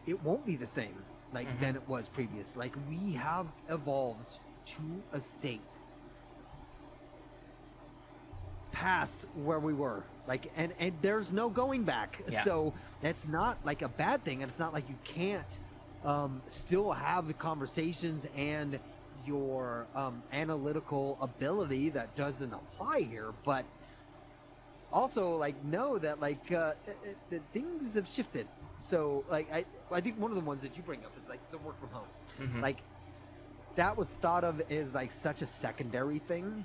it won't be the same like than it was previous. Like we have evolved to a state past where we were, like, and there's no going back. Yeah. So that's not like a bad thing, and it's not like you can't still have the conversations and your analytical ability that doesn't apply here, but also like know that like that things have shifted. So like I think one of the ones that you bring up is like the work from home. Like that was thought of as like such a secondary thing,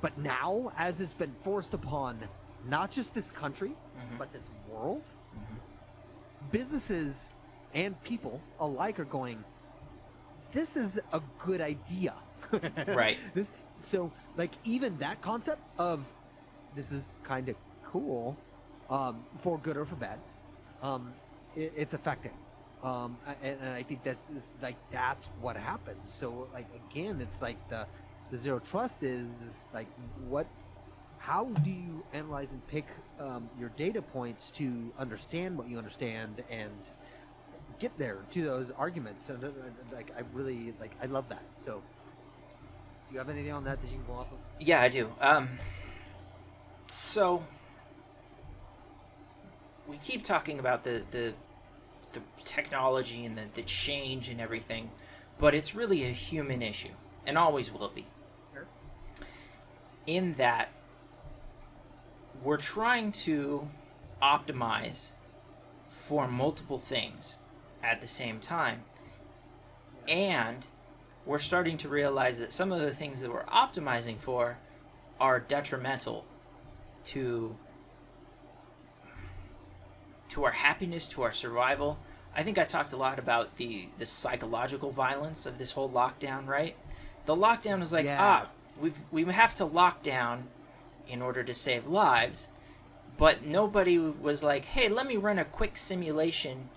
but now as it's been forced upon not just this country but this world, businesses and people alike are going, this is a good idea. Right. So like even that concept of this is kind of cool, for good or for bad, it's affecting, and I think that's what happens. So like again, it's like the zero trust is like how do you analyze and pick your data points to understand what you understand and get there to those arguments. And like I really like, I love that. So do you have anything on that you can go off of? Yeah, I do. So we keep talking about the technology and the change and everything, but it's really a human issue and always will be. Sure. In that we're trying to optimize for multiple things at the same time, and we're starting to realize that some of the things that we're optimizing for are detrimental to our happiness, to our survival. I think I talked a lot about the psychological violence of this whole lockdown, right? The lockdown is like, Yeah. we have to lock down in order to save lives, but nobody was like, hey, let me run a quick simulation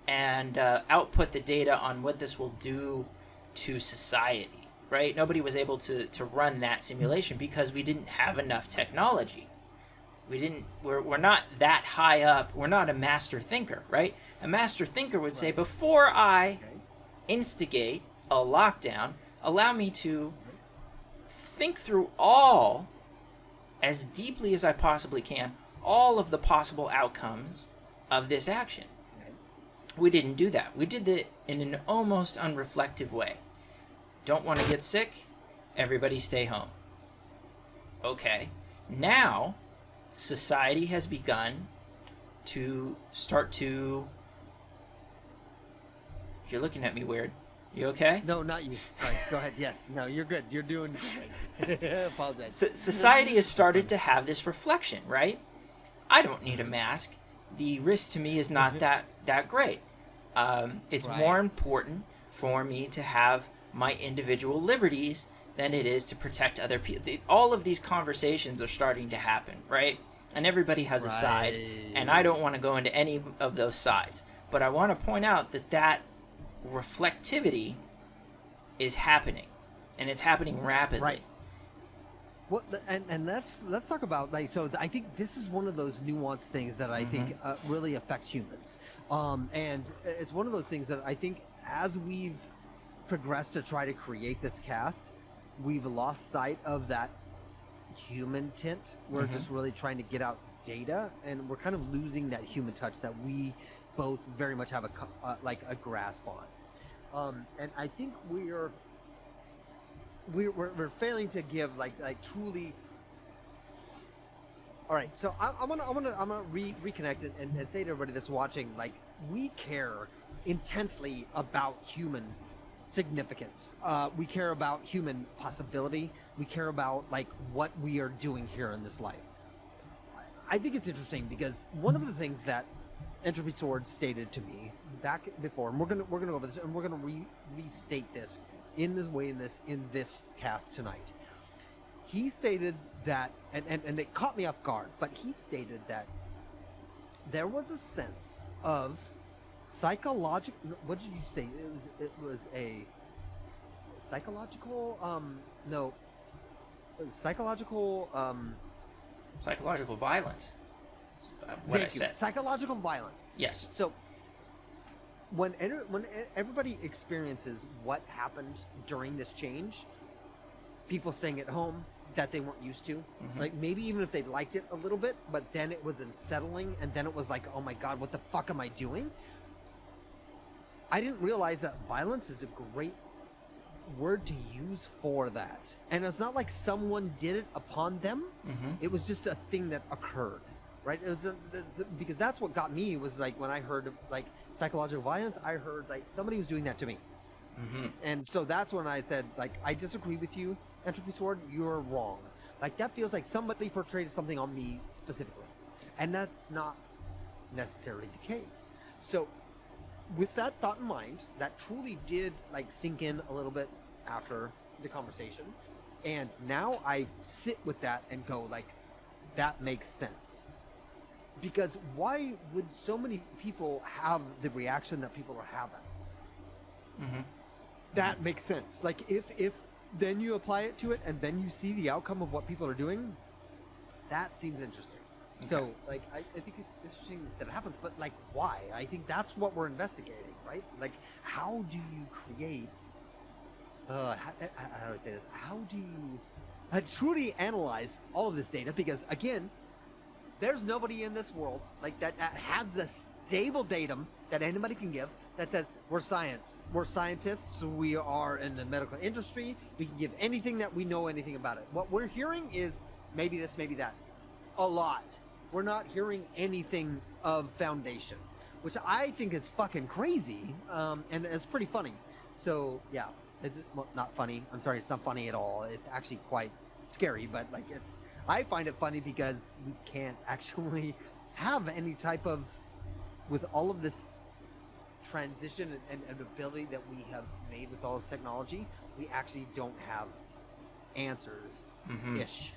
and output the data on what this will do to society, right? Nobody was able to run that simulation because we didn't have enough technology. We're not that high up. We're not a master thinker, right? A master thinker would say, before I instigate a lockdown, allow me to think through all, as deeply as I possibly can, all of the possible outcomes of this action. We didn't do that. We did it in an almost unreflective way. Don't want to get sick? Everybody stay home. Okay. Now, society has begun to start to... You're looking at me weird. You okay? No, not you. Sorry. Go ahead. Yes. No, you're good. You're doing great. Apologize. Society has started to have this reflection, right? I don't need a mask. The risk to me is not that great. It's more important for me to have my individual liberties than it is to protect other people. All of these conversations are starting to happen, right? And everybody has a side, and I don't want to go into any of those sides. But I want to point out that reflectivity is happening, and it's happening rapidly. Right. Well, and let's talk about, like, so I think this is one of those nuanced things that I think really affects humans, and it's one of those things that I think as we've progressed to try to create this cast, we've lost sight of that human tint. We're just really trying to get out data, and we're kind of losing that human touch that we both very much have a grasp on, and I think we're failing to give like truly. All right, so I'm gonna reconnect and say to everybody that's watching, like, we care intensely about human significance. We care about human possibility. We care about like what we are doing here in this life. I think it's interesting because one of the things that Entropy Sword stated to me back before, and we're gonna go over this, and we're gonna restate this in this cast tonight. He stated that, and it caught me off guard, but he stated that there was a sense of psychological. What did you say? It was a psychological. No. Psychological. Psychological violence. What I said. Psychological violence. Yes. So when everybody experiences what happened during this change, people staying at home that they weren't used to, like maybe even if they liked it a little bit, but then it was unsettling, and then it was like, oh my god, what the fuck am I doing? I didn't realize that violence is a great word to use for that, and it's not like someone did it upon them. It was just a thing that occurred, right? It was because that's what got me, was like when I heard of like psychological violence, I heard like somebody was doing that to me. And so that's when I said, like, I disagree with you, Entropy Sword, you're wrong. Like, that feels like somebody portrayed something on me specifically, and that's not necessarily the case. So with that thought in mind, that truly did like sink in a little bit after the conversation, and now I sit with that and go, like, that makes sense. Because why would so many people have the reaction that people are having? That makes sense. Like, if then you apply it to it and then you see the outcome of what people are doing, that seems interesting. Okay. So, like, I think it's interesting that it happens, but, like, why? I think that's what we're investigating, right? Like, how do you create, how do I say this? How do you truly analyze all of this data? Because, again, there's nobody in this world, like, that has a stable datum that anybody can give that says, we're science, we're scientists, we are in the medical industry, we can give anything that we know anything about it. What we're hearing is maybe this, maybe that. A lot. We're not hearing anything of foundation, which I think is fucking crazy, and it's pretty funny. So, yeah. It's well, not funny. I'm sorry, it's not funny at all. It's actually quite scary, but like it's. I find it funny because we can't actually have any type of, with all of this transition and ability that we have made with all this technology, we actually don't have answers ish.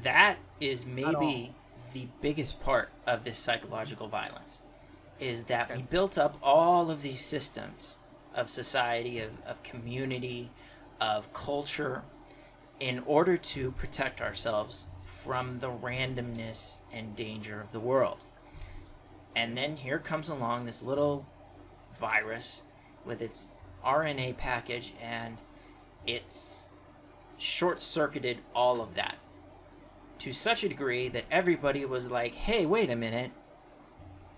That is At maybe all. the biggest part of this psychological violence, is that Okay. we built up all of these systems of society, of community, of culture, in order to protect ourselves from the randomness and danger of the world. And then here comes along this little virus with its RNA package, and it's short circuited all of that to such a degree that everybody was like, hey, wait a minute,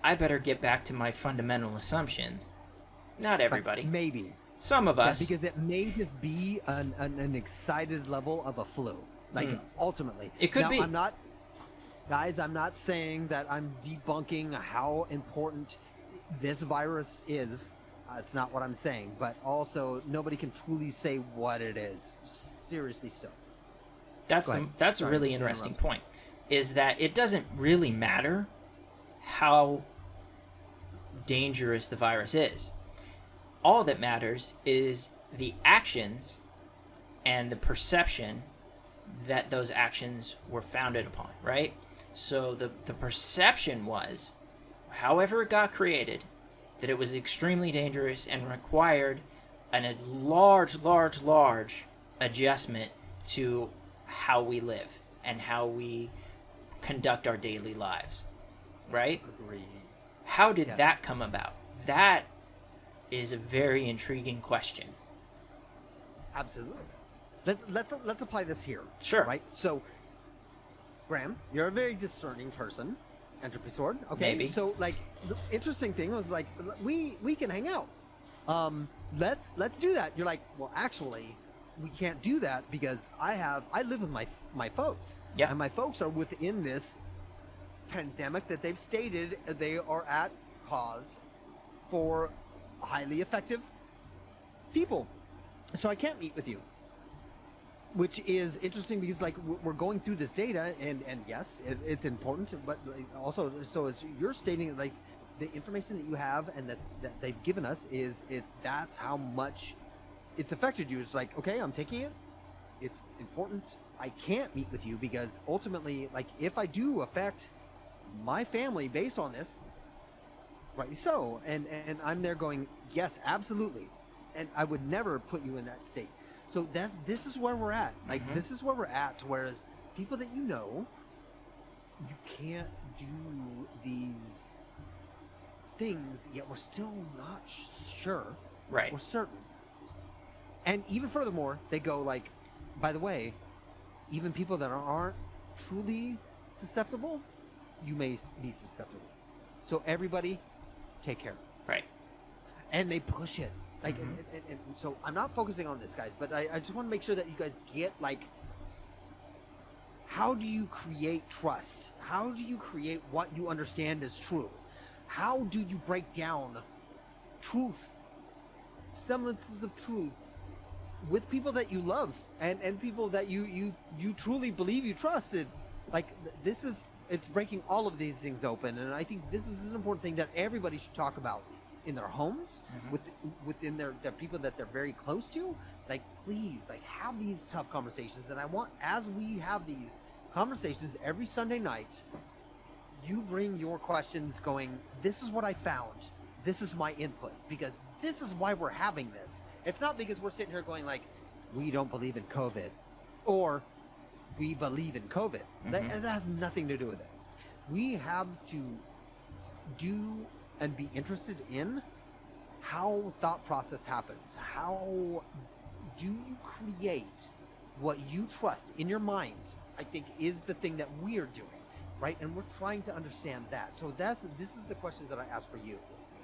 I better get back to my fundamental assumptions. Not everybody. Like maybe. Some of Yeah, us. because it may just be an excited level of a flu. Like ultimately, It could now, be. I'm not, guys. I'm not saying that I'm debunking how important this virus is. It's not what I'm saying. But also, nobody can truly say what it is. Seriously, still. That's Go the ahead. that's a Sorry really to interesting interrupt. point, is that it doesn't really matter how dangerous the virus is. All that matters is the actions and the perception that those actions were founded upon, right? So the perception was, however it got created, that it was extremely dangerous and required a large adjustment to how we live and how we conduct our daily lives, right? Agreed. How did Yes. that come about? That is a very intriguing question. Absolutely. Let's apply this here. Sure. Right. So, Graham, you're a very discerning person, Entropy Sword. Okay. Maybe. So, like, the interesting thing was like we can hang out. Let's do that. You're like, well, actually, we can't do that because I live with my folks. Yeah. And my folks are within this pandemic that they've stated they are at cause for highly effective people. So I can't meet with you. Which is interesting because like we're going through this data and yes, it's important, but also so as you're stating like the information that you have and that they've given us that's how much it's affected you. It's like, okay, I'm taking it. It's important. I can't meet with you because ultimately, like if I do affect my family based on this, rightly so, and I'm there going, yes, absolutely, and I would never put you in that state. So this is where we're at. Like this is where we're at. Whereas people that you know, you can't do these things yet. We're still not sure. Right. We're certain. And even furthermore, they go like, by the way, even people that aren't truly susceptible, you may be susceptible. So everybody, take care. Right. And they push it. Like, and so I'm not focusing on this, guys, but I just want to make sure that you guys get, like, how do you create trust? How do you create what you understand is true? How do you break down truth, semblances of truth, with people that you love and people that you truly believe you trusted? Like, it's breaking all of these things open, and I think this is an important thing that everybody should talk about in their homes, within their people that they're very close to. Like, please, like, have these tough conversations. And I want, as we have these conversations every Sunday night, you bring your questions going, this is what I found, this is my input, because this is why we're having this. It's not because we're sitting here going like, we don't believe in COVID, or we believe in COVID. That has nothing to do with it. We have to do and be interested in how thought process happens. How do you create what you trust in your mind? I think is the thing that we're doing, right? And we're trying to understand that. So this is the questions that I ask for you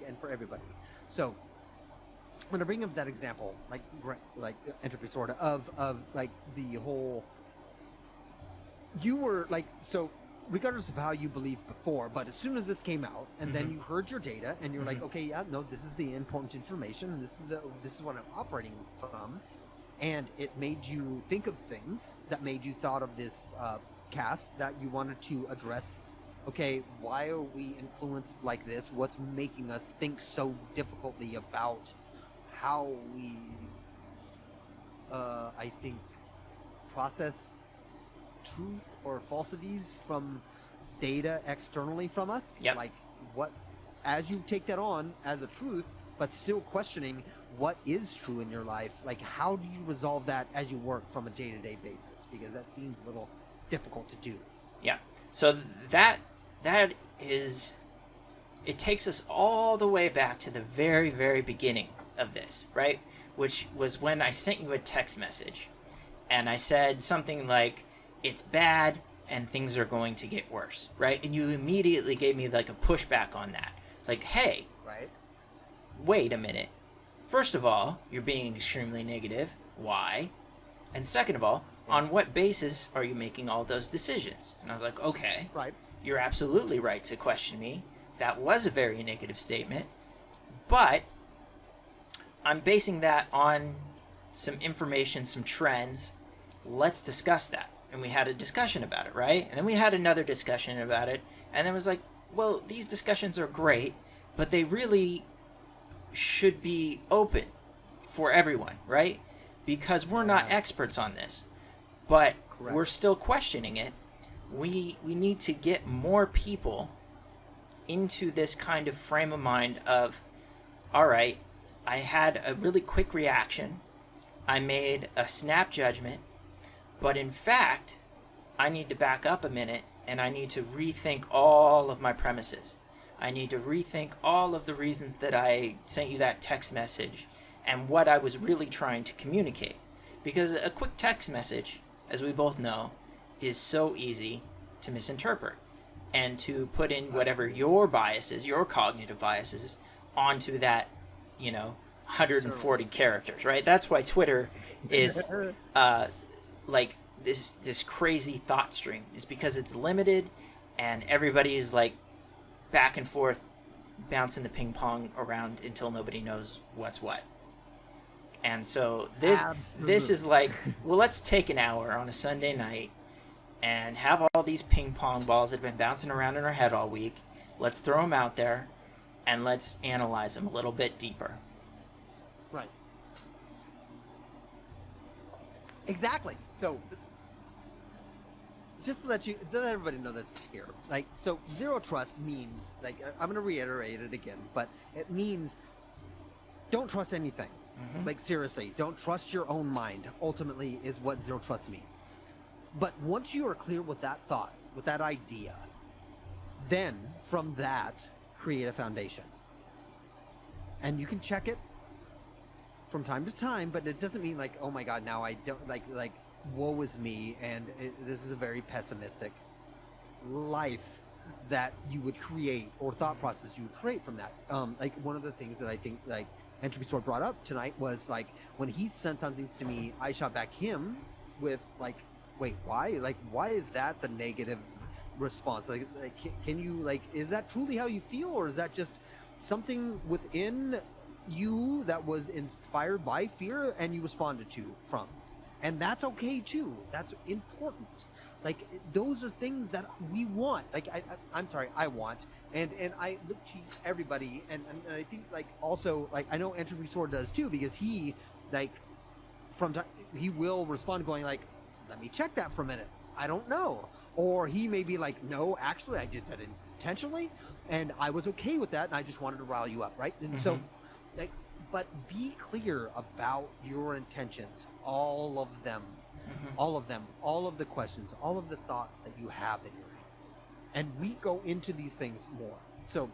and for everybody. So I'm going to bring up that example, like Entropy sort of like the whole. You were like, so regardless of how you believed before, but as soon as this came out, and then Mhm. you heard your data, and you're like, Mhm. okay, yeah, no, this is the important information, and this is what I'm operating from, and it made you think of things that made you thought of this cast that you wanted to address. Okay, why are we influenced like this? What's making us think so difficultly about how we, I think, process truth or falsities from data externally from us? Yep. Like, what, as you take that on as a truth, but still questioning what is true in your life, like, how do you resolve that as you work from a day-to-day basis? Because that seems a little difficult to do. Yeah. So that is, it takes us all the way back to the very, very beginning of this, right? Which was when I sent you a text message and I said something like, it's bad and things are going to get worse, right? And you immediately gave me like a pushback on that. Like, hey, Right. wait a minute. First of all, you're being extremely negative. Why? And second of all, on what basis are you making all those decisions? And I was like, okay, Right. you're absolutely right to question me. That was a very negative statement. But I'm basing that on some information, some trends. Let's discuss that. And we had a discussion about it, right? And then we had another discussion about it. And then it was like, well, these discussions are great, but they really should be open for everyone, right? Because we're not experts on this, but Correct. we're still questioning it. We need to get more people into this kind of frame of mind of, all right, I had a really quick reaction. I made a snap judgment, but in fact, I need to back up a minute and I need to rethink all of my premises. I need to rethink all of the reasons that I sent you that text message and what I was really trying to communicate. Because a quick text message, as we both know, is so easy to misinterpret and to put in whatever your biases, your cognitive biases, onto that, 140 characters, right? That's why Twitter is like this crazy thought stream, is because it's limited and everybody's like back and forth bouncing the ping pong around until nobody knows what's what. And so this is like, well, let's take an hour on a Sunday night and have all these ping pong balls that have been bouncing around in our head all week. Let's throw them out there and let's analyze them a little bit deeper. Right. Exactly. So, just to let everybody know that's here. Like, so zero trust means, like, I'm going to reiterate it again, but it means don't trust anything. Mm-hmm. Like, seriously, don't trust your own mind, ultimately, is what zero trust means. But once you are clear with that thought, with that idea, then from that, create a foundation. And you can check it from time to time, but it doesn't mean like, oh my God, now I don't like woe is me, and this is a very pessimistic life that you would create, or thought process you would create from that. Like, one of the things that I think like Entropy Sword brought up tonight was like, when he sent something to me, I shot back him with like, wait, why? Like, why is that the negative response? Like can you, like, is that truly how you feel, or is that just something within you that was inspired by fear and you responded to from? And that's okay too. That's important. Like, those are things that we want. Like, I'm sorry, I want. And I look to everybody, and I think, like, also, like, I know Entropy Sword does too, because he, like, from time, he will respond going like, let me check that for a minute. I don't know. Or he may be like, no, actually, I did that intentionally, and I was okay with that, and I just wanted to rile you up, right? And so, like, but be clear about your intentions, all of them, all of the questions, all of the thoughts that you have in your head. And we go into these things more. So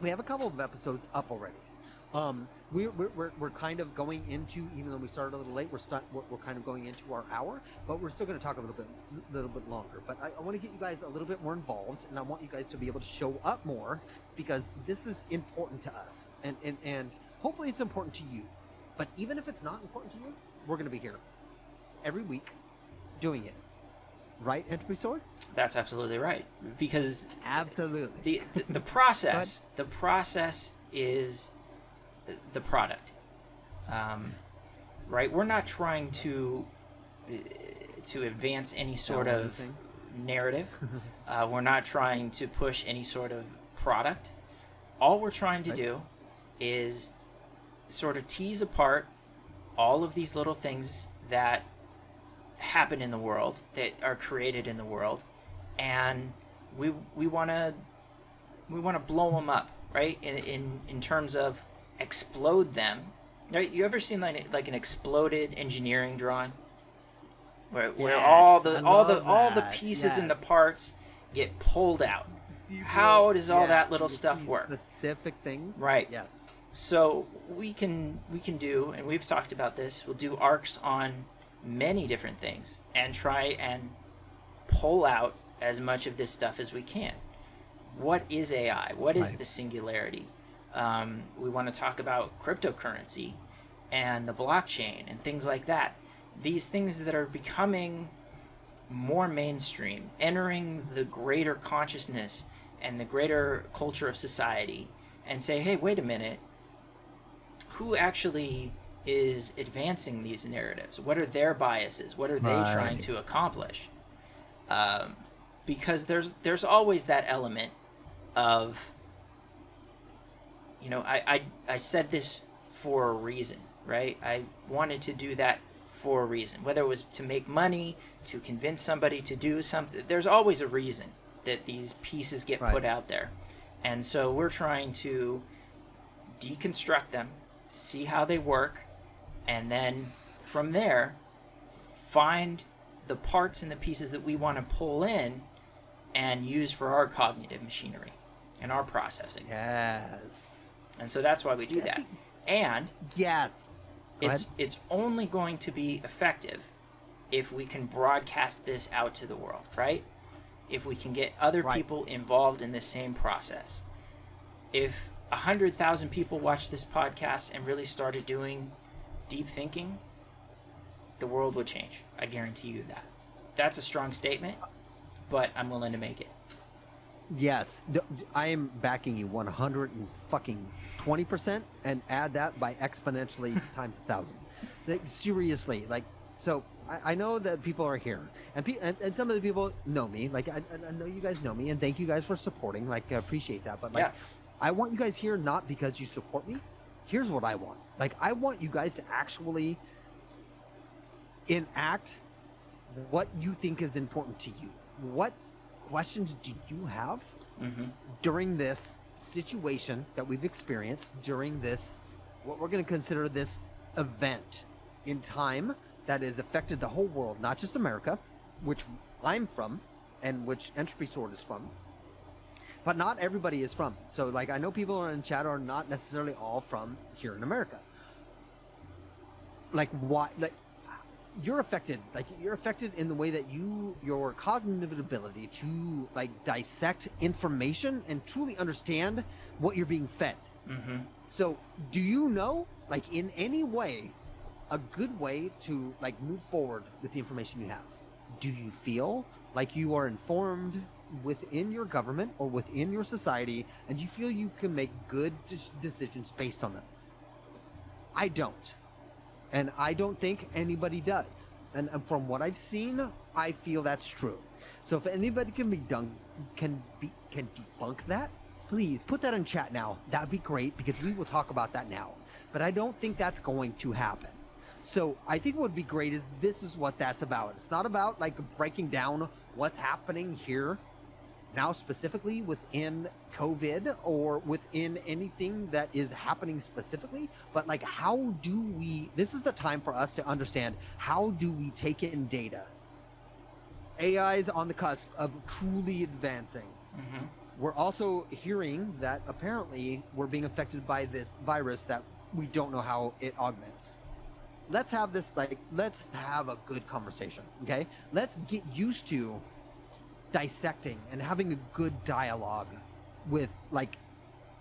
we have a couple of episodes up already. We're kind of going into, even though we started a little late, we're kind of going into our hour, but we're still going to talk a little bit longer. But I want to get you guys a little bit more involved, and I want you guys to be able to show up more, because this is important to us, and hopefully it's important to you. But even if it's not important to you, we're going to be here every week doing it. Right, Entropy Sword? That's absolutely right. Because Absolutely. the process is the product. Right? We're not trying to advance any sort Sell of anything. narrative. We're not trying to push any sort of product. All we're trying to Right. do is sort of tease apart all of these little things that happen in the world, that are created in the world, and we want to blow them up, right? In terms of explode them. Right? You ever seen like an exploded engineering drawing, where Yes, all I the love that. pieces and Yes. the parts get pulled out? See How does all that yes, little you stuff see work? Specific things. Right. Yes. So we can do, and we've talked about this, we'll do arcs on many different things and try and pull out as much of this stuff as we can. What is AI? What is Right. the singularity? We want to talk about cryptocurrency and the blockchain and things like that. These things that are becoming more mainstream, entering the greater consciousness and the greater culture of society, and say, hey, wait a minute, who actually is advancing these narratives? What are their biases? What are they trying Right. to accomplish? Because there's always that element of, I said this for a reason, right? I wanted to do that for a reason, whether it was to make money, to convince somebody to do something. There's always a reason that these pieces get Right. put out there. And so we're trying to deconstruct them, see how they work, and then from there find the parts and the pieces that we want to pull in and use for our cognitive machinery and our processing. Yes. And so that's why we do Yes, that. see- And Yes. Go ahead. it's only going to be effective if we can broadcast this out to the world, right? If we can get other Right. people involved in the same process. If 100,000 people watched this podcast and really started doing deep thinking, the world would change. I guarantee you that. That's a strong statement, but I'm willing to make it. Yes, I am backing you 120%, and add that by exponentially times 1,000. Like, seriously, like, so I know that people are here, and some of the people know me. Like, I know you guys know me, and thank you guys for supporting. Like, I appreciate that. But like, Yeah. I want you guys here not because you support me. Here's what I want. Like, I want you guys to actually enact what you think is important to you. What questions do you have Mm-hmm. during this situation that we've experienced, during this, what we're going to consider this event in time that has affected the whole world, not just America, which I'm from and which Entropy Sword is from, but not everybody is from. So, like, I know people in chat are not necessarily all from here in America. Like, why? Like, you're affected. Like, you're affected in the way that your cognitive ability to, like, dissect information and truly understand what you're being fed. Mm-hmm. So, do you know, like, in any way, a good way to, like, move forward with the information you have? Do you feel like you are informed within your government or within your society, and you feel you can make good decisions based on them? I don't. And I don't think anybody does. And from what I've seen, I feel that's true. So if anybody can debunk that, please put that in chat now. That'd be great, because we will talk about that now. But I don't think that's going to happen. So I think what would be great is this is what that's about. It's not about, like, breaking down what's happening here now specifically within COVID or within anything that is happening specifically, but like, how do we, this is the time for us to understand, how do we take in data? AI is on the cusp of truly advancing. Mm-hmm. We're also hearing that apparently we're being affected by this virus that we don't know how it augments. Let's have this, like, let's have a good conversation, okay? Let's get used to dissecting and having a good dialogue with, like,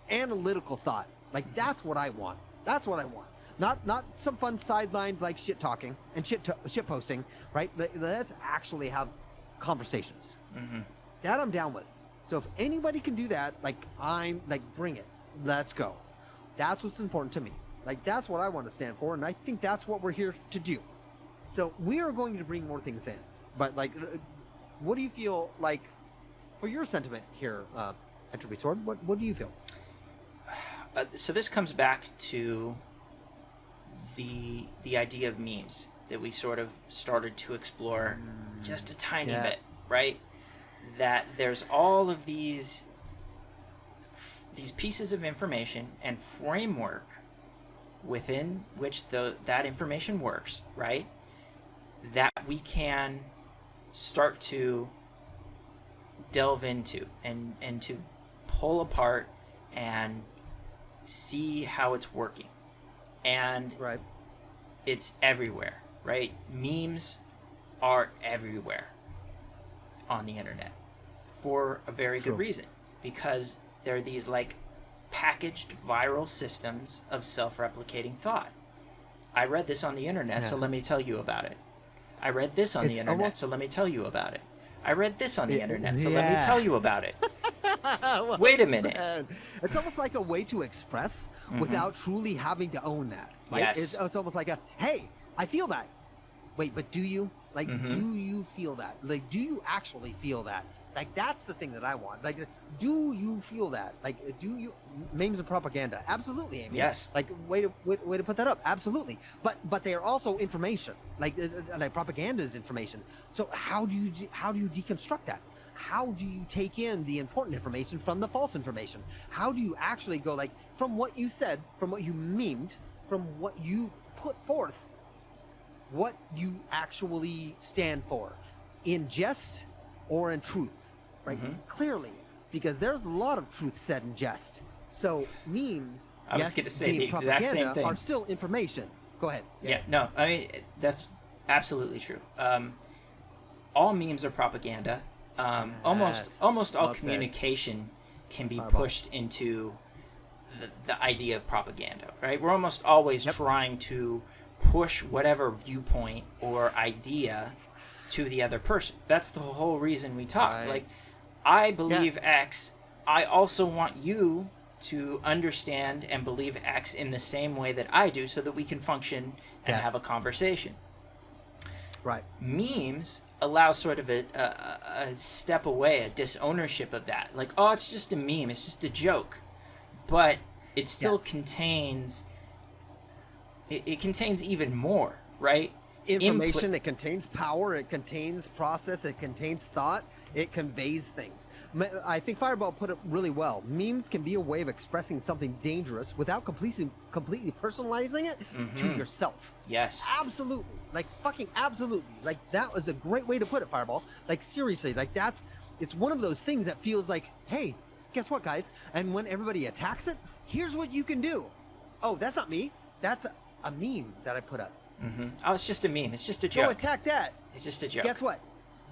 analytical thought. Like, that's what I want. That's what I want. Not some fun sidelined, like, shit talking and shit posting, right? Let's actually have conversations. Mm-hmm. That I'm down with. So if anybody can do that, like I'm like, bring it. Let's go. That's what's important to me. Like that's what I want to stand for, and I think that's what we're here to do. So we are going to bring more things in. But like, what do you feel like for your sentiment here, Entropy Sword? What do you feel? So this comes back to the idea of memes that we sort of started to explore just a tiny bit, right? That there's all of these pieces of information and framework within which that information works, right? That we can start to delve into and to pull apart and see how it's working. And right. It's everywhere, right? Memes are everywhere on the internet for a very good reason, because they're these like packaged viral systems of self-replicating thought. I read this on the internet, so let me tell you about it. I read this on the internet, so let me tell you about it. I read this on the internet, so let me tell you about it. Well Wait a minute. said. It's almost like a way to express without truly having to own that. Right? Yes. It's almost like a, hey, I feel that. Wait, but do you? Like, do you feel that? Like, do you actually feel that? Like, that's the thing that I want. Like, do you feel that? Like, do you? Memes and propaganda. Absolutely, Amy. Yes. Like, way to put that up. Absolutely. But they are also information. Like propaganda is information. So how do you deconstruct that? How do you take in the important information from the false information? How do you actually go, like, from what you said, from what you memed, from what you put forth, what you actually stand for, in jest or in truth, right? Clearly, because there's a lot of truth said in jest. So memes, I was going to say the exact same thing, are still information. Go ahead. Yeah, no, I mean, that's absolutely true. All memes are propaganda. Almost all communication can be pushed into the idea of propaganda, right? We're almost always trying to push whatever viewpoint or idea to the other person. That's the whole reason we talk. Right. Like, I believe X. I also want you to understand and believe X in the same way that I do, so that we can function and have a conversation. Right. Memes allow sort of a step away, a disownership of that. Like, oh, it's just a meme, it's just a joke. But it still contains... It contains even more, right? Information, it contains power, it contains process, it contains thought, it conveys things. I think Fireball put it really well. Memes can be a way of expressing something dangerous without completely personalizing it to yourself. Yes. Absolutely. Like, fucking absolutely. Like, that was a great way to put it, Fireball. Like, seriously, like, it's one of those things that feels like, hey, guess what, guys? And when everybody attacks it, here's what you can do. Oh, that's not me. That's a meme that I put up. Oh, it's just a meme. It's just a joke. Go attack that. It's just a joke. Guess what?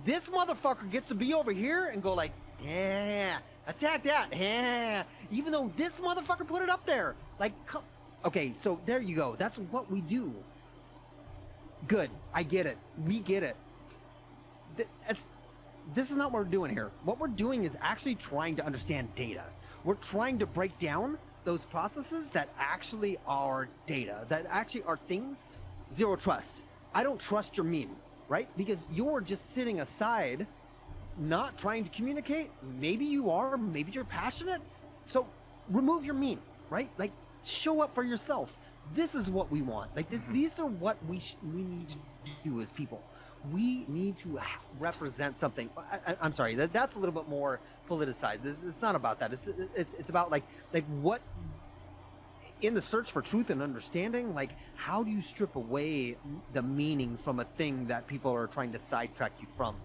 This motherfucker gets to be over here and go like, yeah, attack that, yeah. Even though this motherfucker put it up there. Like, okay, so there you go. That's what we do. Good. I get it. We get it. This is not what we're doing here. What we're doing is actually trying to understand data. We're trying to break down those processes that actually are data, that actually are things. Zero trust. I don't trust your meme, right? Because you're just sitting aside, not trying to communicate. Maybe you are, maybe you're passionate. So remove your meme, right? Like, show up for yourself. This is what we want. Like, these are what we need to do as people. We need to represent something. I'm sorry, that's a little bit more politicized. It's not about that. It's about like what, in the search for truth and understanding, like, how do you strip away the meaning from a thing that people are trying to sidetrack you from?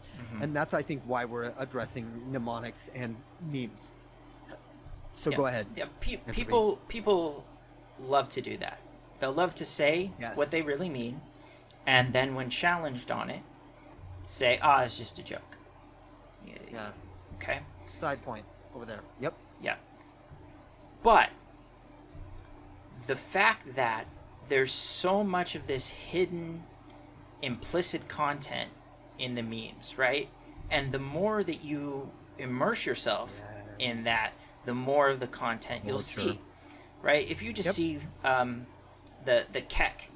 And that's, I think, why we're addressing mnemonics and memes. So go ahead. Yeah, people love to do that. They'll love to say what they really mean, and then when challenged on it, say, it's just a joke. Yeah. Okay. Side point over there. Yep. Yeah. But the fact that there's so much of this hidden, implicit content in the memes, right? And the more that you immerse yourself in that, the more of the content you'll see, right? If you just see the Kek,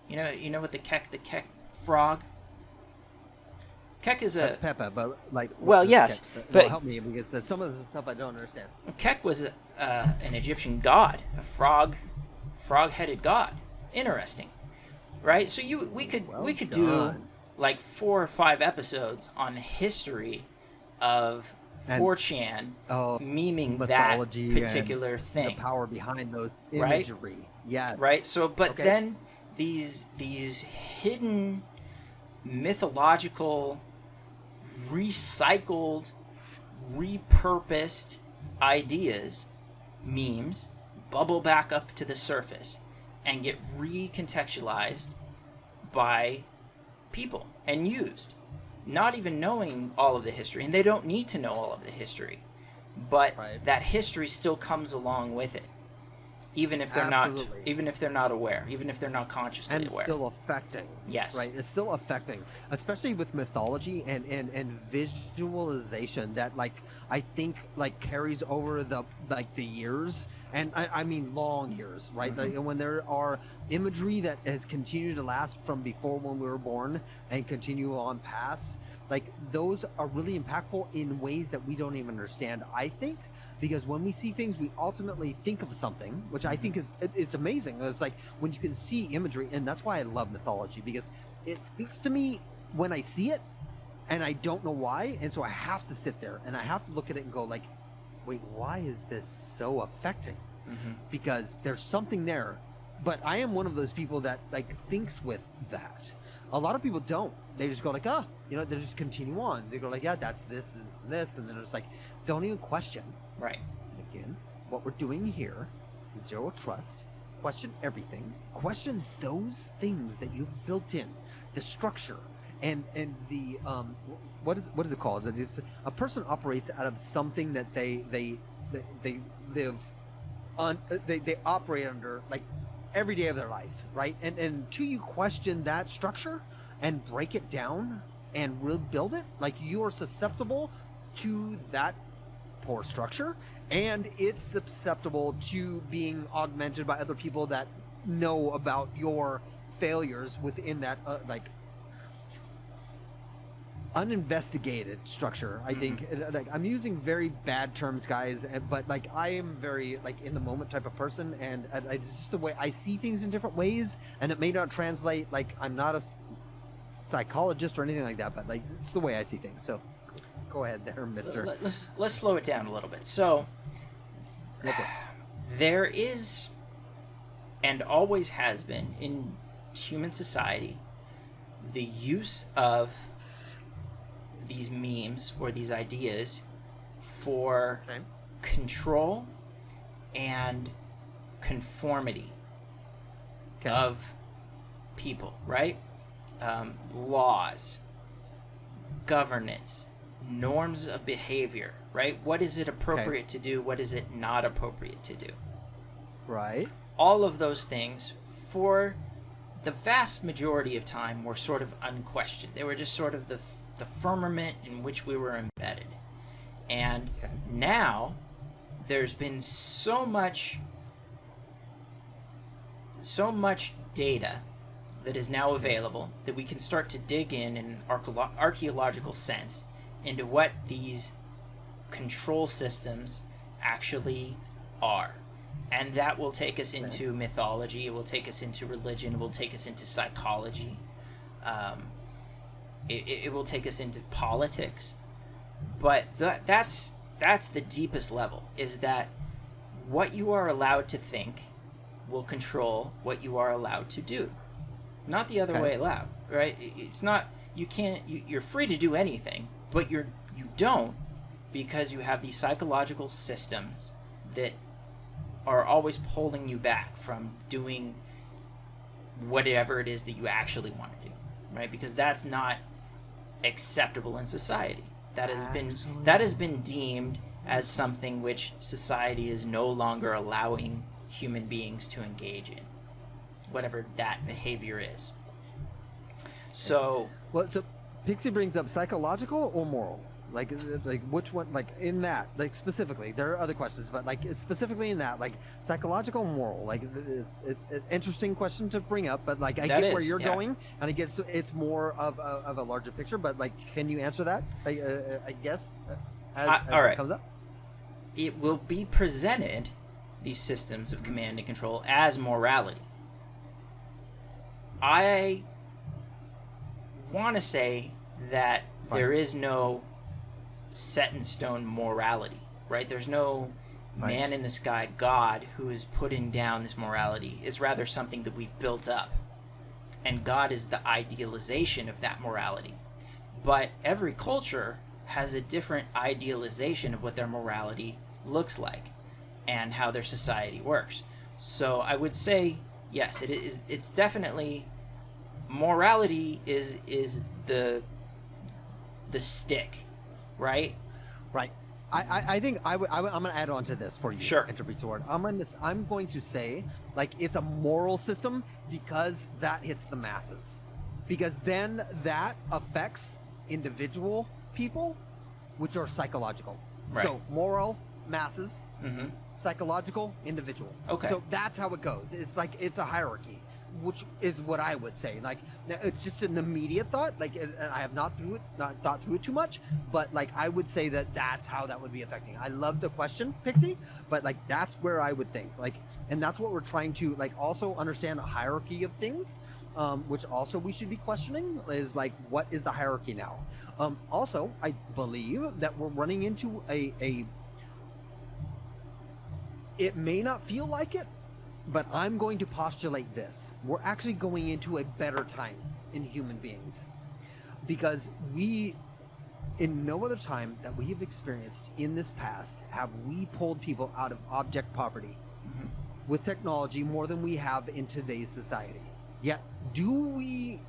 you know what the Kek frog. Kek is That's Peppa, but like. Well, yes, but help me, because some of the stuff I don't understand. Kek was an Egyptian god, a frog-headed god. Interesting, right? So we could do like 4 or 5 episodes on the history of 4chan, memeing that particular thing, the power behind those imagery, right? Yeah, right. So, but then these hidden mythological, recycled, repurposed ideas, memes, bubble back up to the surface and get recontextualized by people and used, not even knowing all of the history. And they don't need to know all of the history, but that history still comes along with it, even if they're not aware, even if they're not consciously aware. And still affecting. Yes. Right. It's still affecting, especially with mythology and visualization that, like, I think like carries over the years, and I mean long years, right? Mm-hmm. Like, when there are imagery that has continued to last from before when we were born and continue on past, like those are really impactful in ways that we don't even understand, I think. Because when we see things, we ultimately think of something, which I think it's amazing. It's like when you can see imagery, and that's why I love mythology, because it speaks to me when I see it, and I don't know why, and so I have to sit there and I have to look at it and go like, wait, why is this so affecting? Mm-hmm. Because there's something there. But I am one of those people that like thinks with that. A lot of people don't. They just go like, they just continue on. They go like, yeah, that's this, and then it's like, don't even question. Right. And again, what we're doing here, zero trust, question everything, question those things that you've built in, the structure, and the what is it called? It's, a person operates out of something that they live on, they operate under like every day of their life, right? And until you question that structure and break it down and rebuild it, like you are susceptible to that poor structure, and it's susceptible to being augmented by other people that know about your failures within that like uninvestigated structure. I think like I'm using very bad terms, guys, but like I am very like in the moment type of person, and it's just the way I see things in different ways, and it may not translate. Like I'm not a psychologist or anything like that, but like it's the way I see things. So go ahead there, mister. Let's slow it down a little bit. So there is and always has been in human society the use of these memes or these ideas for control and conformity of people, right? Laws, governance, norms of behavior, right? What is it appropriate to do? What is it not appropriate to do? Right. All of those things, for the vast majority of time, were sort of unquestioned. They were just sort of the firmament in which we were embedded. And now there's been so much data that is now available that we can start to dig in an archaeological sense into what these control systems actually are. And that will take us into mythology, it will take us into religion, it will take us into psychology, it will take us into politics. But that's the deepest level, is that what you are allowed to think will control what you are allowed to do. Not the other way allowed, right? It's not, you're free to do anything, but you don't, because you have these psychological systems that are always pulling you back from doing whatever it is that you actually want to do, right? Because that's not acceptable in society. That has been deemed as something which society is no longer allowing human beings to engage in, whatever that behavior is. So Pixie brings up psychological or moral. Like which one? Like in that, like specifically, there are other questions, but like specifically in that, like psychological, or moral. Like it's an interesting question to bring up, but like I That get where is, you're yeah. going, and I get it's more of a larger picture. But like, can you answer that? I guess as all right. it comes up. It will be presented, these systems of command and control, as morality. I want to say that Fine. there is no set in stone morality, right? There's no Right. man in the sky God who is putting down this morality. It's rather something that we've built up. And God is the idealization of that morality. But every culture has a different idealization of what their morality looks like and how their society works. So I would say, yes, it's definitely morality is the stick, right? Right. I think I'm going to add on to this for you. Sure. Entropy Sword. I'm going to say like it's a moral system because that hits the masses, because then that affects individual people, which are psychological. Right. So moral, masses, Mm-hmm. psychological, individual. Okay. So that's how it goes. It's like it's a hierarchy, which is what I would say. Like now, it's just an immediate thought. Like, and I have not thought through it too much, but like I would say that that's how that would be affecting. I love the question, Pixie, but like that's where I would think. Like, and that's what we're trying to like also understand a hierarchy of things, which also we should be questioning is like what is the hierarchy now. Also, I believe that we're running into a. It may not feel like it, but I'm going to postulate this. We're actually going into a better time in human beings, because we, in no other time that we have experienced in this past, have we pulled people out of abject poverty Mm-hmm. with technology more than we have in today's society. Yet, do we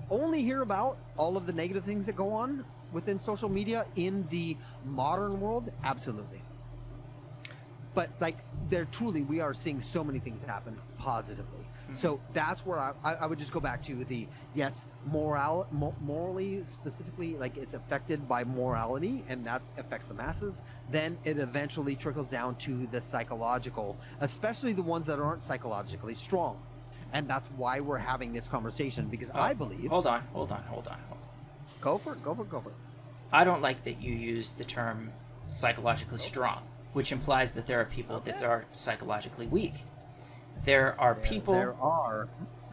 only hear about all of the negative things that go on within social media in the modern world? Absolutely. But like we are seeing so many things happen positively. Mhm. So that's where I would just go back to the yes, morally specifically, like it's affected by morality, and that affects the masses. Then it eventually trickles down to the psychological, especially the ones that aren't psychologically strong. And that's why we're having this conversation, because I believe. Hold on. Go for it. I don't like that you use the term psychologically strong, which implies that there are people that are psychologically weak. There are people.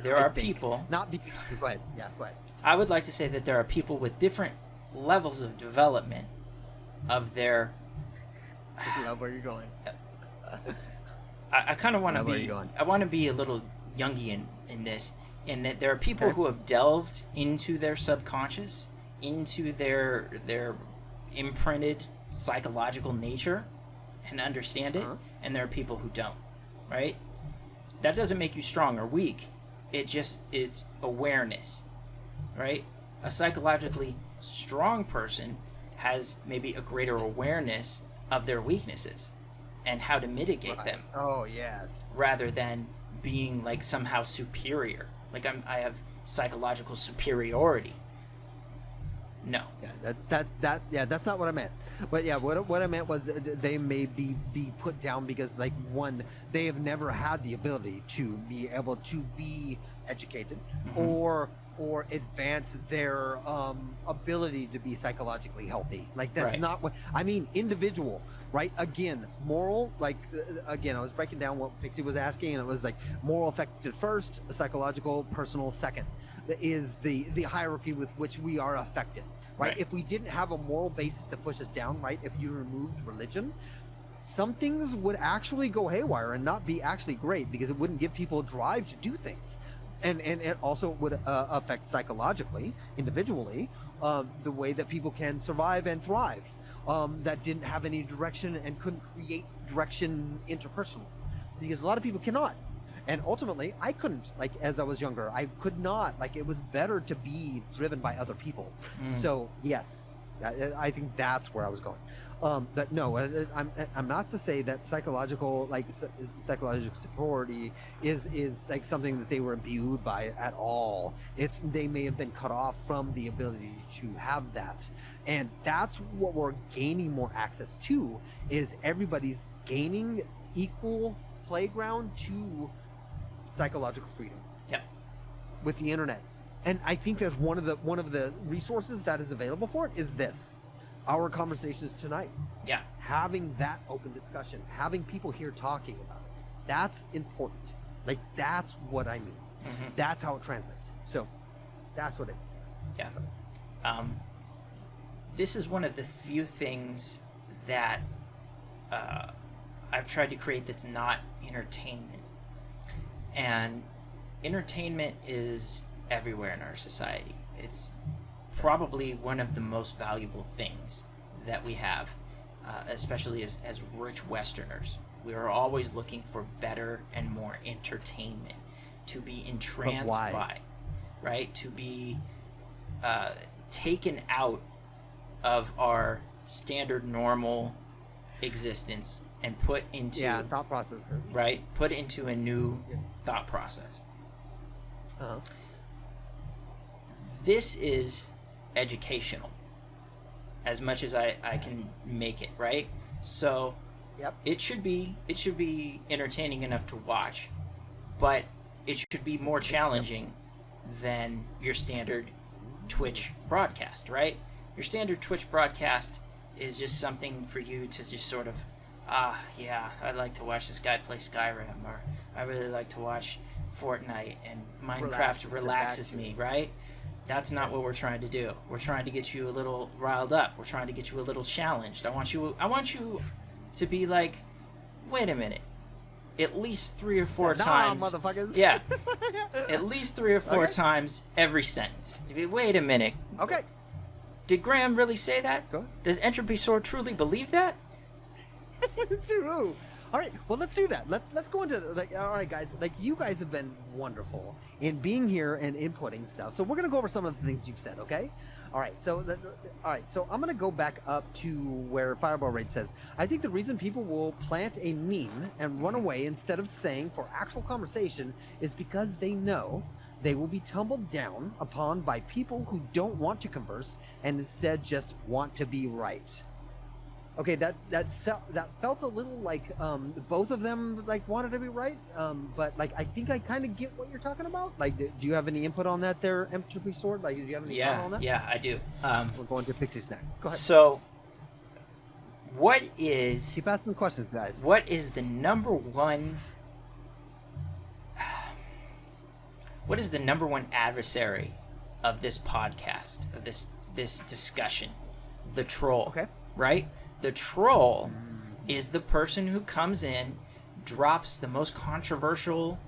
There are people. Not because. Go ahead. Yeah, go ahead. I would like to say that there are people with different levels of development of their. I love where you're going. I kind of want to Where are you be. going? I want to be a little Jungian in this, in that there are people Okay. who have delved into their subconscious, into their imprinted psychological nature, and understand it, Uh-huh. and there are people who don't, right? That doesn't make you strong or weak. It just is awareness, right? A psychologically strong person has maybe a greater awareness of their weaknesses and how to mitigate Right. them, Oh yes. rather than being like somehow superior. Like I have psychological superiority. No. Yeah, that's not what I meant. But yeah, what I meant was that they may be put down because like one, they have never had the ability to be able to be educated Mhm. or advance their ability to be psychologically healthy. Like that's Right. not what I mean. Individual, right? Again, moral. Like again, I was breaking down what Pixie was asking, and it was like moral affected first, psychological, personal second. That is the hierarchy with which we are affected. Right? Right. If we didn't have a moral basis to push us down, right? If you removed religion, some things would actually go haywire and not be actually great, because it wouldn't give people a drive to do things. And it also would affect psychologically, individually, the way that people can survive and thrive, that didn't have any direction and couldn't create direction interpersonally, because a lot of people cannot. And ultimately, I couldn't, like, as I was younger, I could not, like, it was better to be driven by other people. Mm. So, yes. I think that's where I was going. But no, I'm not to say that psychological superiority is like something that they were imbued by at all. It's they may have been cut off from the ability to have that, and that's what we're gaining more access to. Is everybody's gaining equal playground to psychological freedom. Yep. With the internet. And I think that one of the resources that is available for it is this, our conversations tonight. Yeah. Having that open discussion, having people here talking about it, that's important. Like that's what I mean. Mm-hmm. That's how it translates. So that's what it means. Yeah. This is one of the few things that I've tried to create that's not entertainment. And entertainment is everywhere in our society. It's probably one of the most valuable things that we have, especially as rich Westerners. We are always looking for better and more entertainment to be entranced by, right? To be taken out of our standard normal existence and put into thought process, right? Put into a new thought process. Uh-huh. This is educational as much as I can make it, right? So it should be entertaining enough to watch, but it should be more challenging than your standard Twitch broadcast, right? Your standard Twitch broadcast is just something for you to just sort of I'd like to watch this guy play Skyrim, or I really like to watch Fortnite, and Minecraft relaxes me, right? That's not what we're trying to do. We're trying to get you a little riled up. We're trying to get you a little challenged. I want you to be like, wait a minute. At least 3 or 4 times. Motherfuckers. Yeah. At least 3 or 4 times every sentence. Wait a minute. Okay. Did Graham really say that? Go ahead. Does Entropy Sword truly believe that? True. All right, well, let's do that. Let's go into all right, guys. Like you guys have been wonderful in being here and inputting stuff. So we're gonna go over some of the things you've said. Okay. All right. So I'm gonna go back up to where Fireball Rage says, I think the reason people will plant a meme and run away instead of saying for actual conversation is because they know they will be tumbled down upon by people who don't want to converse and instead just want to be right. Okay, that felt a little like both of them like wanted to be right, but like I think I kind of get what you're talking about. Like, do you have any input on that there, Entropy Sword? Like, do you have any input on that? Yeah, I do. We're going to Pixies next. Go ahead. So, keep asking questions, guys. What is the number one? What is the number one adversary of this podcast, of this discussion? The troll. Okay. Right? The troll is the person who comes in, drops the most controversial,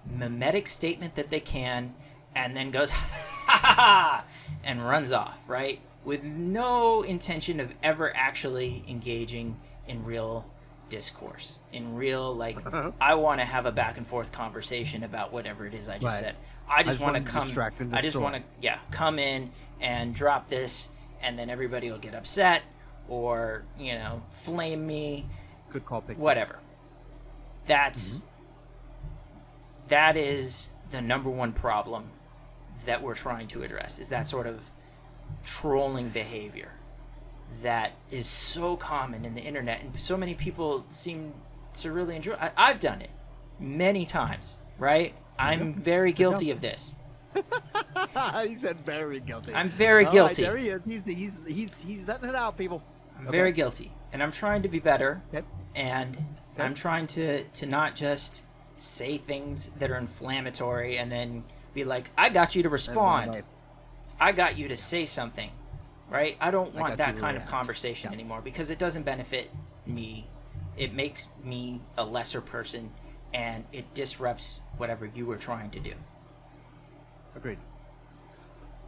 mimetic statement that they can, and then goes, ha ha ha, and runs off, right? With no intention of ever actually engaging in real discourse, in real, like, I want to have a back and forth conversation about whatever it is I just said. I just want to come in and drop this, and then everybody will get upset. Or, flame me. Good call, Pixie. Whatever. That is the number one problem that we're trying to address, is that sort of trolling behavior that is so common in the internet, and so many people seem to really enjoy. I've done it many times, right? I'm very guilty of this. He said very guilty. I'm very guilty. There he is. He's letting it out, people. I'm very guilty, and I'm trying to be better, okay. And okay. I'm trying to not just say things that are inflammatory and then be like, I got you to respond. I got you to say something, right? I don't want that kind of conversation anymore, because it doesn't benefit me. It makes me a lesser person, and it disrupts whatever you were trying to do. Agreed.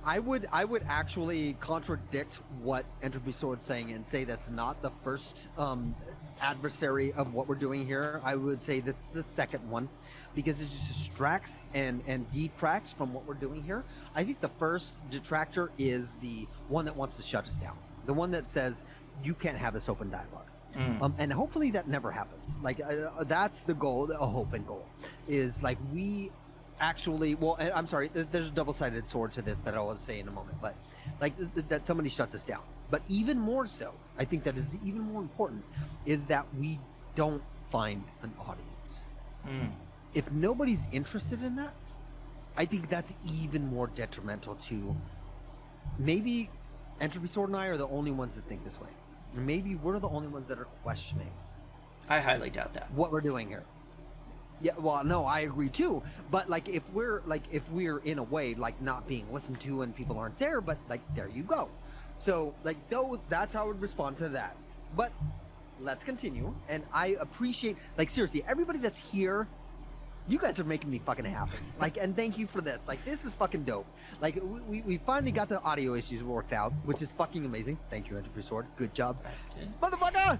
I would actually contradict what Entropy Sword's saying and say that's not the first adversary of what we're doing here. I would say that's the second one, because it just distracts and detracts from what we're doing here. I think the first detractor is the one that wants to shut us down. the one that says you can't have this open dialogue. And hopefully that never happens. Like that's the goal, a hope and goal, is like we actually. Well, I'm sorry. There's a double-sided sword to this that I'll say in a moment, but like that somebody shuts us down. But even more so, I think that is even more important, is that we don't find an audience. If nobody's interested in that, I think that's even more detrimental to maybe Entropy Sword and I are the only ones that think this way. Maybe we're the only ones that are questioning. I highly doubt that. What we're doing here. Yeah, well, no, I agree too. But like, if we're in a way like not being listened to and people aren't there, but like there you go. So like that's how I would respond to that. But let's continue. And I appreciate, like, seriously, everybody that's here. You guys are making me fucking happy. Like, and thank you for this. Like, this is fucking dope. Like, we finally got the audio issues worked out, which is fucking amazing. Thank you, Entropy Sword. Good job. Motherfucker!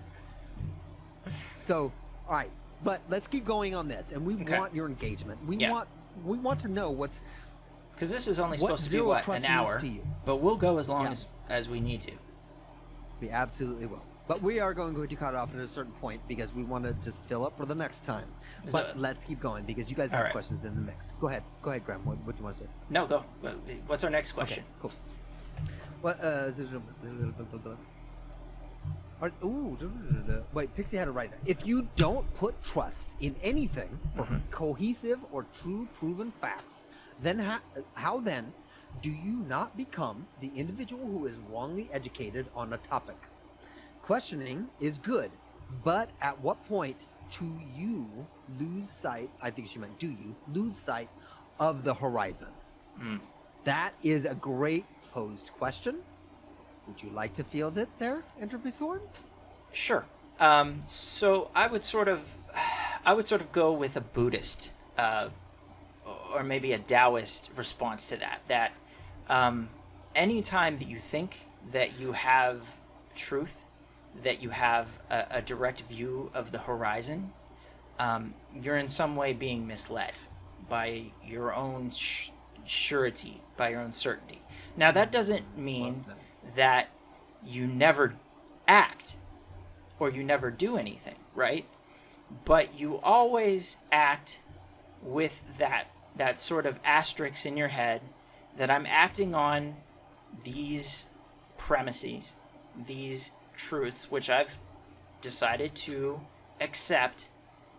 So, all right. But let's keep going on this. And we want your engagement. We want to know what's... Because this is only supposed to be, what, an hour? But we'll go as long as we need to. We absolutely will. But we are going to cut it off at a certain point because we want to just fill up for the next time. But let's keep going because you guys have questions in the mix. Go ahead, Graham. What do you want to say? No, go. What's our next question? Okay, cool. Wait, Pixie had it right. If you don't put trust in anything for cohesive or true proven facts, then how then do you not become the individual who is wrongly educated on a topic? Questioning is good, but at what point do you lose sight? I think she meant, do you lose sight of the horizon? That is a great posed question. Would you like to field it there, Entropy Sword? Sure. So I would sort of go with a Buddhist, or maybe a Taoist response to that. That anytime that you think that you have truth, that you have a direct view of the horizon, you're in some way being misled by your own surety, by your own certainty. Now, that doesn't mean that you never act or you never do anything, right? But you always act with that sort of asterisk in your head that I'm acting on these premises, these truths, which I've decided to accept,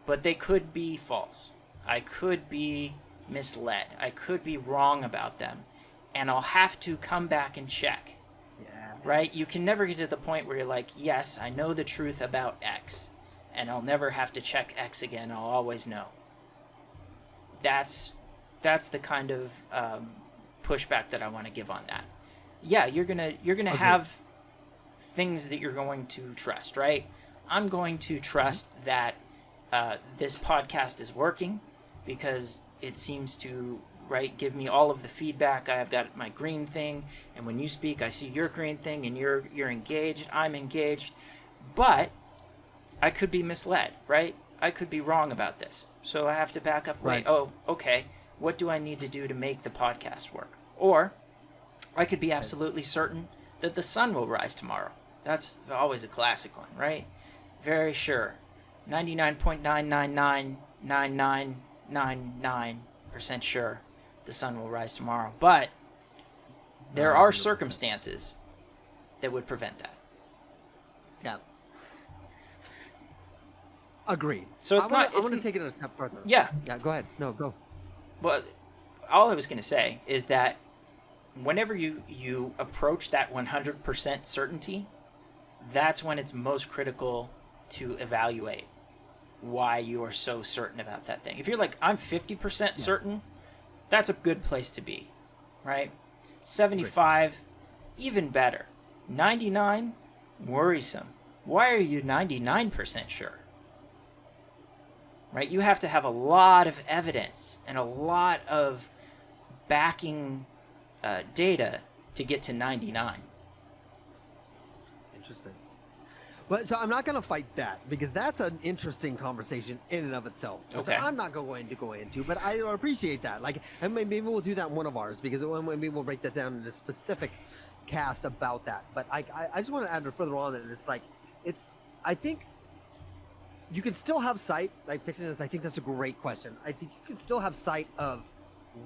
but they could be false. I could be misled. I could be wrong about them. And I'll have to come back and check. Right? You can never get to the point where you're like, yes, I know the truth about X, and I'll never have to check X again. I'll always know. That's the kind of pushback that I want to give on that. Yeah, you're gonna have things that you're going to trust, right? I'm going to trust that this podcast is working because it seems to give me all of the feedback. I've got my green thing, and when you speak, I see your green thing, and you're engaged. I'm engaged, but I could be misled, right? I could be wrong about this, so I have to back up. Wait, oh, okay. What do I need to do to make the podcast work? Or I could be absolutely certain that the sun will rise tomorrow. That's always a classic one, right? Very sure. 99.9999999% sure the sun will rise tomorrow. But there are circumstances that would prevent that. Yeah. Agreed. So it's I want to take it a step further. Yeah. Yeah, go ahead. No, go. Well, all I was going to say is that whenever you approach that 100% certainty, that's when it's most critical to evaluate why you are so certain about that thing. If you're like, I'm 50% certain, that's a good place to be, right? 75, even better. 99, worrisome. Why are you 99% sure? Right? You have to have a lot of evidence and a lot of backing data to get to 99. Interesting. But so I'm not going to fight that because that's an interesting conversation in and of itself. Which I'm not going to go into, but I appreciate that. Like, and maybe we'll do that in one of ours because maybe we'll break that down into specific cast about that. But I just want to add further on that it's like I think you can still have sight, like Pixiness. I think that's a great question. I think you can still have sight of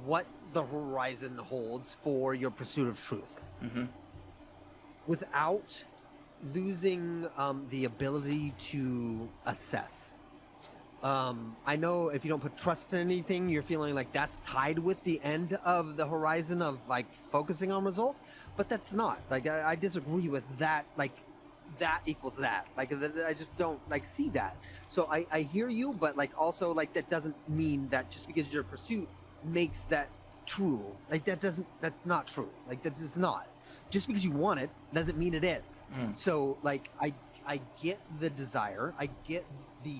what the horizon holds for your pursuit of truth, without losing the ability to assess. I know if you don't put trust in anything, you're feeling like that's tied with the end of the horizon of like focusing on result, but that's not. Like I disagree with that. Like that equals that. Like I just don't like see that. So I hear you, but like also like that doesn't mean that just because your pursuit makes that true. Like that's not true. Like that's just not. Just because you want it doesn't mean it is. So like I get the desire. I get the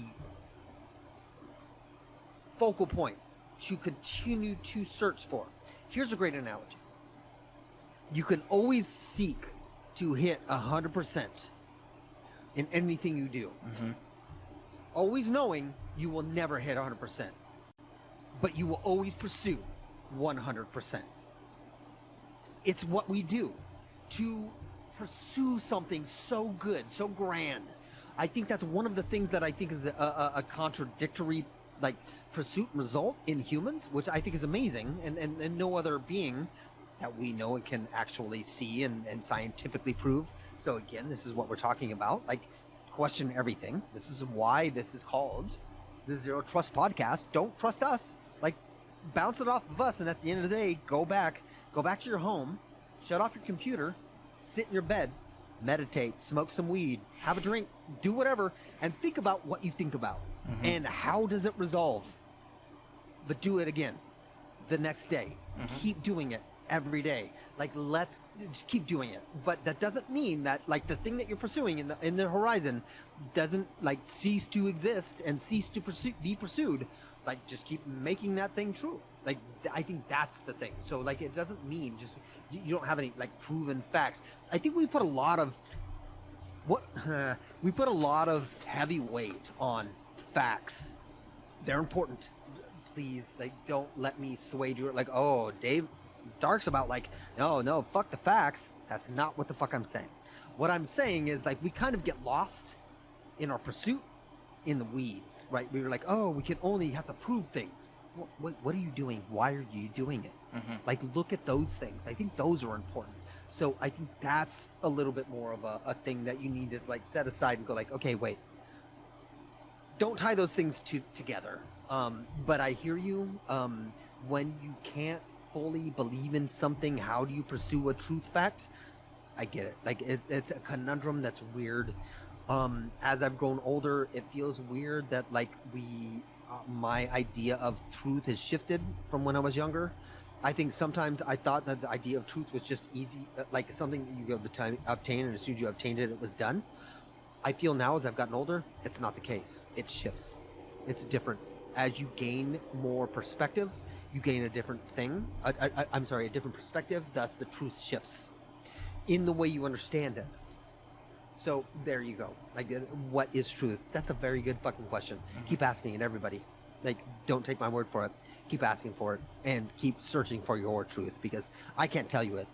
focal point to continue to search for. Here's a great analogy. You can always seek to hit 100% in anything you do. Always knowing you will never hit 100%, but you will always pursue 100%. It's what we do to pursue something so good, so grand. I think that's one of the things that I think is a contradictory like pursuit result in humans, which I think is amazing, and no other being that we know and can actually see and scientifically prove. So again, this is what we're talking about. Like, question everything. This is why this is called the Zero Trust Podcast. Don't trust us. Like, bounce it off of us, and at the end of the day, go back to your home, shut off your computer, sit in your bed, meditate, smoke some weed, have a drink, do whatever, and think about what you think about. And how does it resolve? But do it again the next day. Keep doing it every day. Like, let's just keep doing it. But that doesn't mean that like the thing that you're pursuing in the horizon doesn't like cease to exist and cease to be pursued. Like, just keep making that thing true. Like, I think that's the thing. So like, it doesn't mean just you don't have any like proven facts. I think we put a lot of heavy weight on facts. They're important. Please, like, don't let me sway you. Like, oh, Dave Dark's about like, no, fuck the facts. That's not what the fuck I'm saying. What I'm saying is like we kind of get lost in our pursuit in the weeds, right? We were like, oh, we can only have to prove things. What are you doing? Why are you doing it? Like, look at those things. I think those are important. So I think that's a little bit more of a thing that you need to like set aside and go like, okay, wait. Don't tie those things together. But I hear you. When you can't fully believe in something, how do you pursue a truth fact? I get it. Like, it's a conundrum that's weird. As I've grown older, it feels weird that like my idea of truth has shifted from when I was younger. I think sometimes I thought that the idea of truth was just easy, like something that you could obtain, and as soon as you obtained it, it was done. I feel now as I've gotten older, it's not the case. It shifts. It's different. As you gain more perspective, you gain a different thing. A different perspective. Thus, the truth shifts in the way you understand it. So there you go. Like, what is truth? That's a very good fucking question. Keep asking it, everybody. Like, don't take my word for it. Keep asking for it and keep searching for your truth, because I can't tell you it.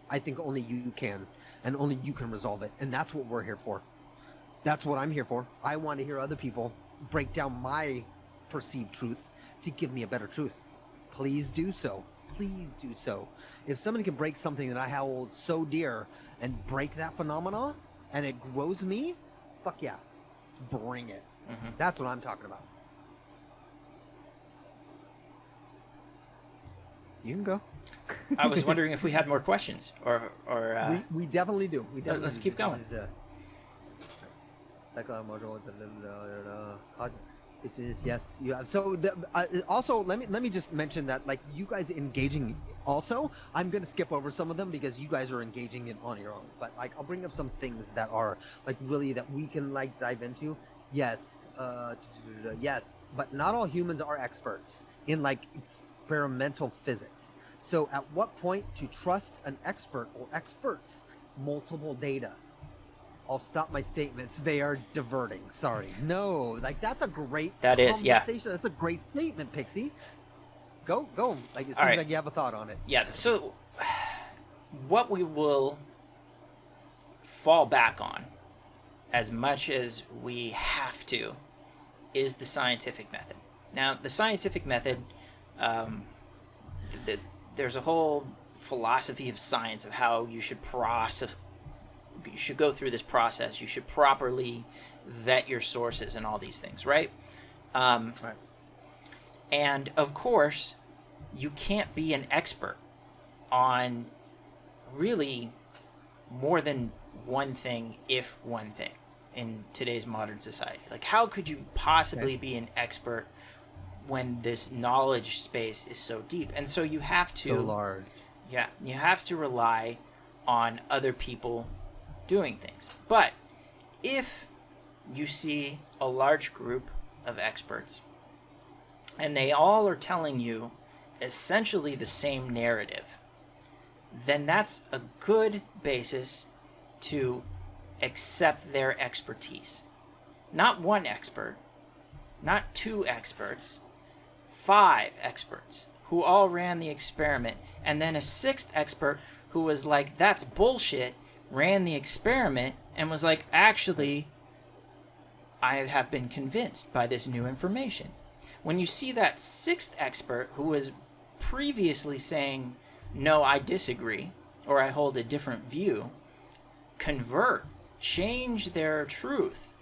I think only you can, and only you can resolve it. And that's what we're here for. That's what I'm here for. I want to hear other people break down my perceived truth to give me a better truth. Please do so. Please do so. If somebody can break something that I hold so dear and break that phenomena and it grows me, fuck yeah. Bring it. That's what I'm talking about. You can go. I was wondering if we had more questions, or we definitely do. Let's keep going. Yes, you have. So also, let me just mention that like you guys engaging. Also, I'm gonna skip over some of them because you guys are engaging it on your own. But like, I'll bring up some things that are like really that we can like dive into. Yes, yes, but not all humans are experts in like experimental physics. So at what point to trust an expert or experts? Multiple data. I'll stop my statements. They are diverting. Sorry. No, like that's a great conversation. That's a great statement, Pixie. Go. Like, it seems like you have a thought on it. Yeah. So what we will fall back on as much as we have to is the scientific method. Now, the scientific method, um, there's a whole philosophy of science of how you should you should go through this process. You should properly vet your sources and all these things, right? Right. And of course, you can't be an expert on really more than one thing, if one thing, in today's modern society. Like, how could you possibly be an expert when this knowledge space is so deep? And so you have to, So large. yeah, you have to rely on other people doing things. But if you see a large group of experts and they all are telling you essentially the same narrative, then that's a good basis to accept their expertise. Not one expert, not two experts, 5 experts who all ran the experiment, and then a 6th expert who was like, that's bullshit, ran the experiment, and was like, actually, I have been convinced by this new information. When you see that 6th expert who was previously saying, no, I disagree, or I hold a different view, convert, change their truth,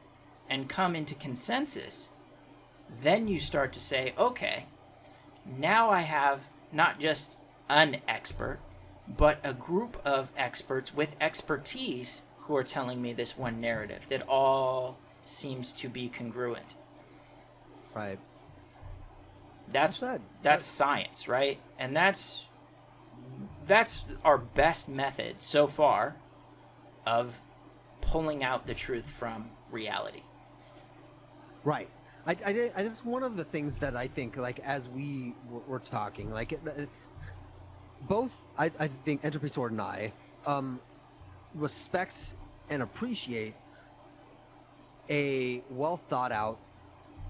and come into consensus, then you start to say, okay, now I have not just an expert, but a group of experts with expertise who are telling me this one narrative that all seems to be congruent. Right. That's science, right? And that's our best method so far of pulling out the truth from reality. Right. I that's one of the things that I think, like, as we were talking, like, both I think Entropy Sword and I respect and appreciate a well thought out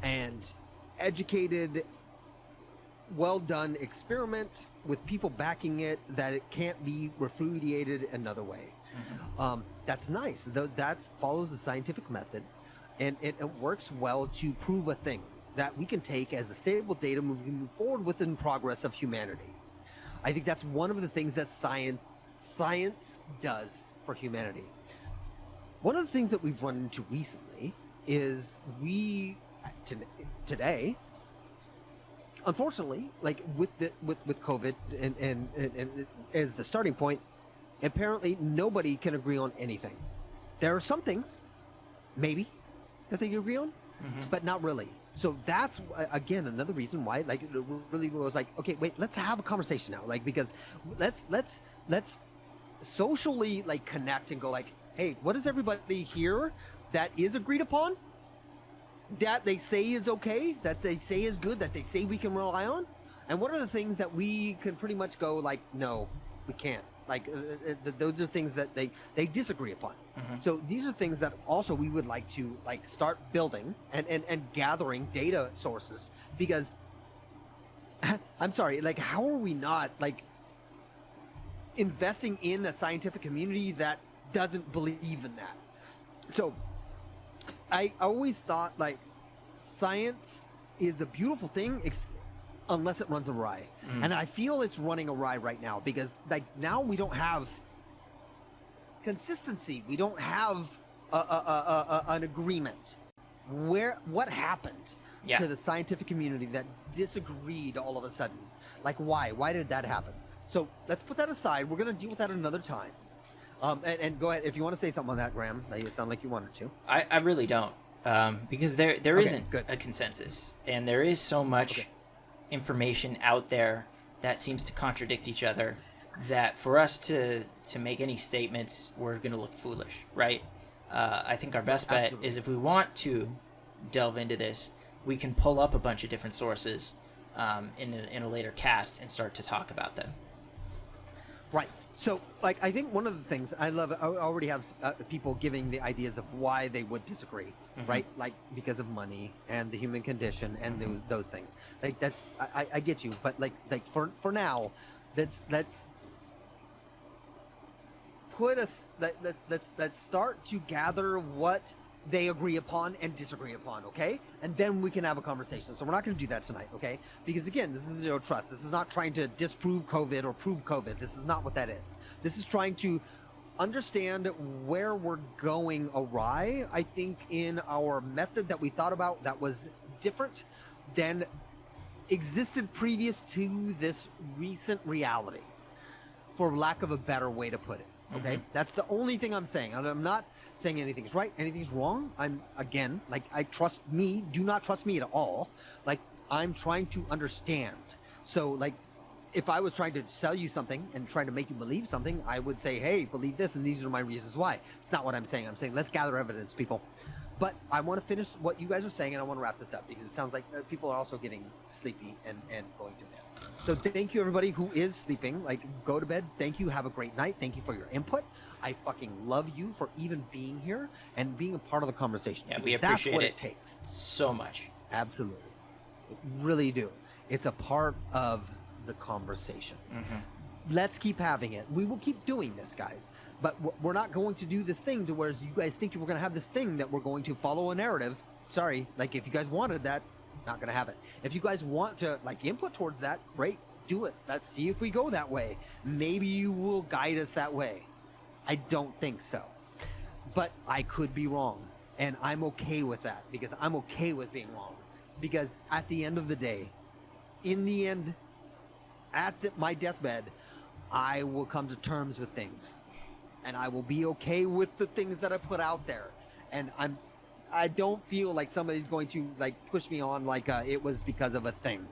and educated, well done experiment with people backing it, that it can't be refuted another way. That's nice. That follows the scientific method, and it works well to prove a thing that we can take as a stable data moving move forward within progress of humanity. I think that's one of the things that science does for humanity. One of the things that we've run into recently is today, unfortunately, like with COVID and as the starting point, apparently nobody can agree on anything. There are some things, maybe, that they agree on, but not really. So that's again another reason why, like, it really was like, okay, wait, let's have a conversation now, like, because let's socially, like, connect and go, like, hey, what is everybody here that is agreed upon, that they say is okay, that they say is good, that they say we can rely on, and what are the things that we can pretty much go, like, no, we can't. Like, those are things that they disagree upon. So these are things that also we would like to, like, start building and gathering data sources, because I'm sorry, like, how are we not, like, investing in a scientific community that doesn't believe in that? So I always thought, like, science is a beautiful thing, unless it runs awry. And I feel it's running awry right now, because, like, now we don't have consistency. We don't have an agreement. What happened to the scientific community that disagreed all of a sudden? Like, why did that happen? So let's put that aside. We're going to deal with that another time. And go ahead if you want to say something on that, Graham. You sound like you wanted to. I really don't, because there isn't a consensus, and there is so much information out there that seems to contradict each other, that for us to make any statements, we're going to look foolish, right? I think our best bet is, if we want to delve into this, we can pull up a bunch of different sources in a later cast and start to talk about them. Right. So, like, I think one of the things I love, I already have people giving the ideas of why they would disagree, right? Like, because of money and the human condition and those things. Like, that's, I get you, but like for now, let's put us let's start to gather what they agree upon and disagree upon, okay? And then we can have a conversation. So we're not going to do that tonight, okay? Because again, this is zero trust. This is not trying to disprove COVID or prove COVID. This is not what that is. This is trying to understand where we're going awry, I think, in our method that we thought about that was different than existed previous to this recent reality, for lack of a better way to put it. Okay, that's the only thing I'm saying. I'm not saying anything's right, anything's wrong. I'm, again, like, I trust me, do not trust me at all. Like, I'm trying to understand. So, like, if I was trying to sell you something and trying to make you believe something, I would say, hey, believe this, and these are my reasons why. It's not what I'm saying. I'm saying, let's gather evidence, people. But I want to finish what you guys are saying, and I want to wrap this up because it sounds like people are also getting sleepy and going to bed. So thank you, everybody who is sleeping. Like, go to bed. Thank you. Have a great night. Thank you for your input. I fucking love you for even being here and being a part of the conversation. Yeah, we appreciate that's what it takes so much. Absolutely. Really do. It's a part of the conversation. Let's keep having it. We will keep doing this, guys. But we're not going to do this thing to where you guys think we're going to have this thing that we're going to follow a narrative. Sorry. Like, if you guys wanted that, not going to have it. If you guys want to, like, input towards that, great. Do it. Let's see if we go that way. Maybe you will guide us that way. I don't think so. But I could be wrong. And I'm okay with that because I'm okay with being wrong. Because at the end of the day, in the end, at my deathbed, I will come to terms with things, and I will be okay with the things that I put out there. And I don't feel like somebody's going to, like, push me on like it was because of a thing.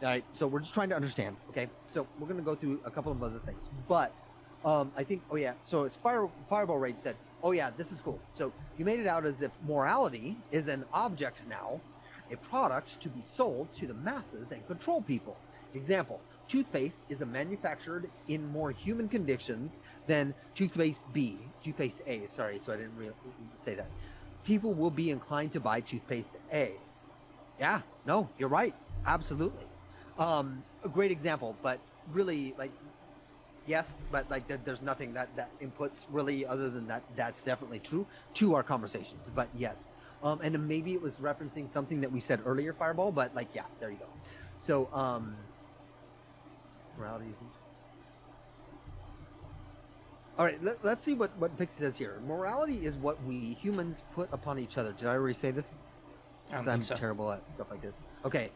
All right, so we're just trying to understand. Okay, so we're gonna go through a couple of other things, but I think, oh yeah, so it's Fireball Rage said, oh yeah, this is cool. So you made it out as if morality is an object now, a product to be sold to the masses and control people. Example, toothpaste is manufactured in more human conditions than toothpaste A, sorry, so I didn't really say that. People will be inclined to buy toothpaste A. Yeah, no, you're right, absolutely. A great example, but really, like, yes, but like there's nothing that inputs really other than that. That's definitely true to our conversations, but yes. And then maybe it was referencing something that we said earlier, Fireball, but like, yeah, there you go. So, morality isn't. All right, let's see what Pixie says here. Morality is what we humans put upon each other. Did I already say this? I'm terrible at stuff like this. Okay.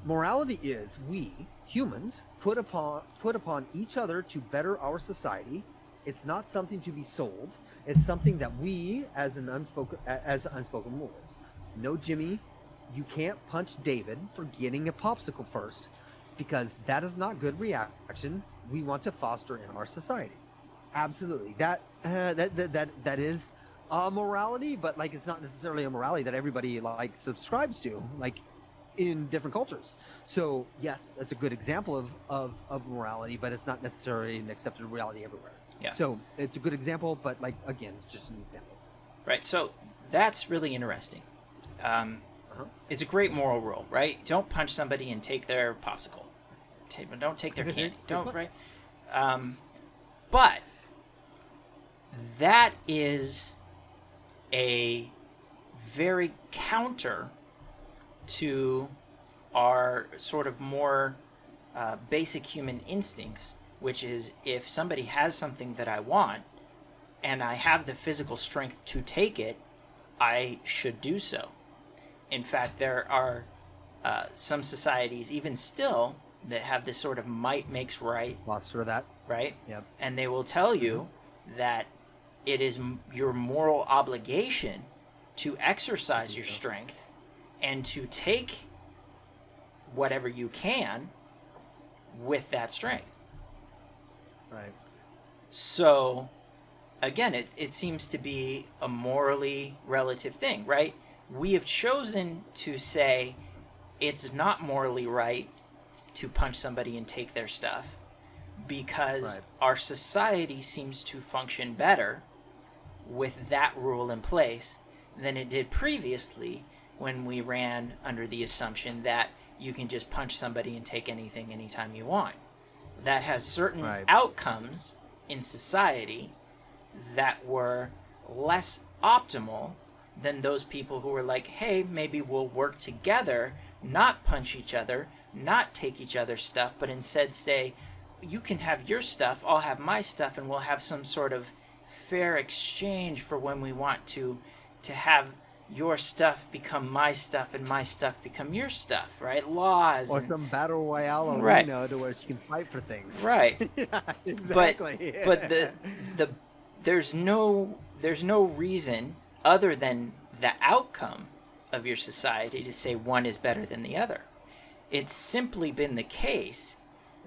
Morality is we humans put upon each other to better our society. It's not something to be sold. It's something that we, as unspoken rules. No, Jimmy, you can't punch David for getting a popsicle first, because that is not good reaction we want to foster in our society. Absolutely, that is a morality, but like, it's not necessarily a morality that everybody like subscribes to, like in different cultures. So yes, that's a good example of morality, but it's not necessarily an accepted reality everywhere. Yeah. So it's a good example, but like, again, it's just an example. Right. So that's really interesting. It's a great moral rule, right? Don't punch somebody and take their popsicle. Don't take their candy. Don't, right? But that is a very counter to our sort of more basic human instincts, which is, if somebody has something that I want and I have the physical strength to take it, I should do so. In fact, there are some societies, even still, that have this sort of might makes right. Foster that. Right? Yep. And they will tell you that it is your moral obligation to exercise your strength and to take whatever you can with that strength. Right. So, again, it seems to be a morally relative thing, right? We have chosen to say it's not morally right to punch somebody and take their stuff because our society seems to function better with that rule in place than it did previously, when we ran under the assumption that you can just punch somebody and take anything anytime you want. That has certain outcomes in society that were less optimal than those people who were like, hey, maybe we'll work together, not punch each other, not take each other's stuff, but instead say, you can have your stuff, I'll have my stuff, and we'll have some sort of fair exchange for when we want to have your stuff become my stuff and my stuff become your stuff, right? Laws. Or some battle royale Right. arena to where you can fight for things. Right. Yeah, exactly. But there's no reason other than the outcome of your society to say one is better than the other. It's simply been the case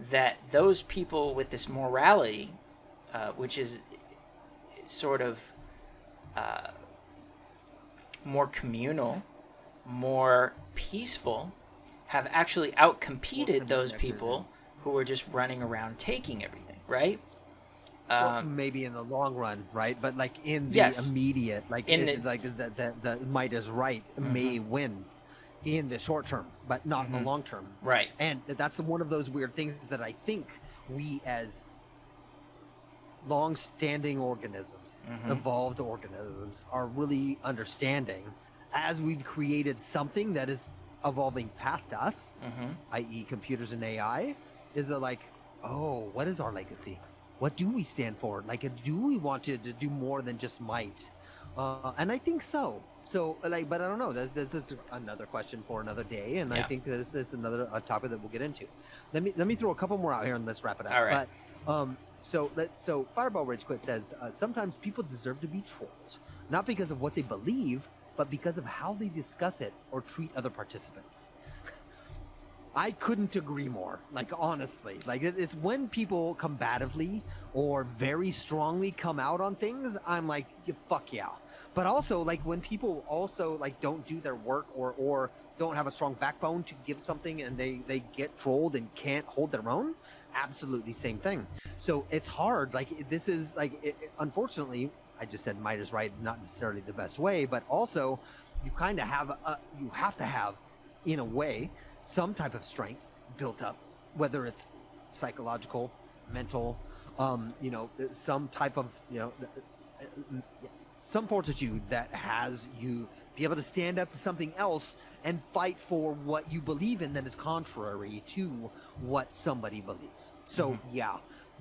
that those people with this morality, which is sort of more communal, more peaceful, have actually outcompeted those people who were just running around taking everything, right? Well, maybe in the long run, right? But like in the Yes. immediate, like In the might is right may win in the short term, but not in the long term. Right. And that's one of those weird things that I think we as long-standing organisms, evolved organisms, are really understanding as we've created something that is evolving past us, i.e. computers and AI, is like, oh, what is our legacy? What do we stand for? Like, do we want to do more than just might? And I think so. So, like, but I don't know. This is another question for another day, and I think this is another topic that we'll get into. Let me throw a couple more out here and let's wrap it up. All right. But so Fireball Rage Quit says sometimes people deserve to be trolled, not because of what they believe, but because of how they discuss it or treat other participants. I couldn't agree more. Like, honestly, like it's when people combatively or very strongly come out on things, I'm like, fuck yeah. But also, like, when people also like don't do their work or don't have a strong backbone to give something and they get trolled and can't hold their own, absolutely same thing. So it's hard. Like, this is like, unfortunately, I just said might is right, not necessarily the best way, but also you kind of have you have to have, in a way, some type of strength built up, whether it's psychological, mental, some type of, some fortitude that has you be able to stand up to something else and fight for what you believe in that is contrary to what somebody believes. So yeah,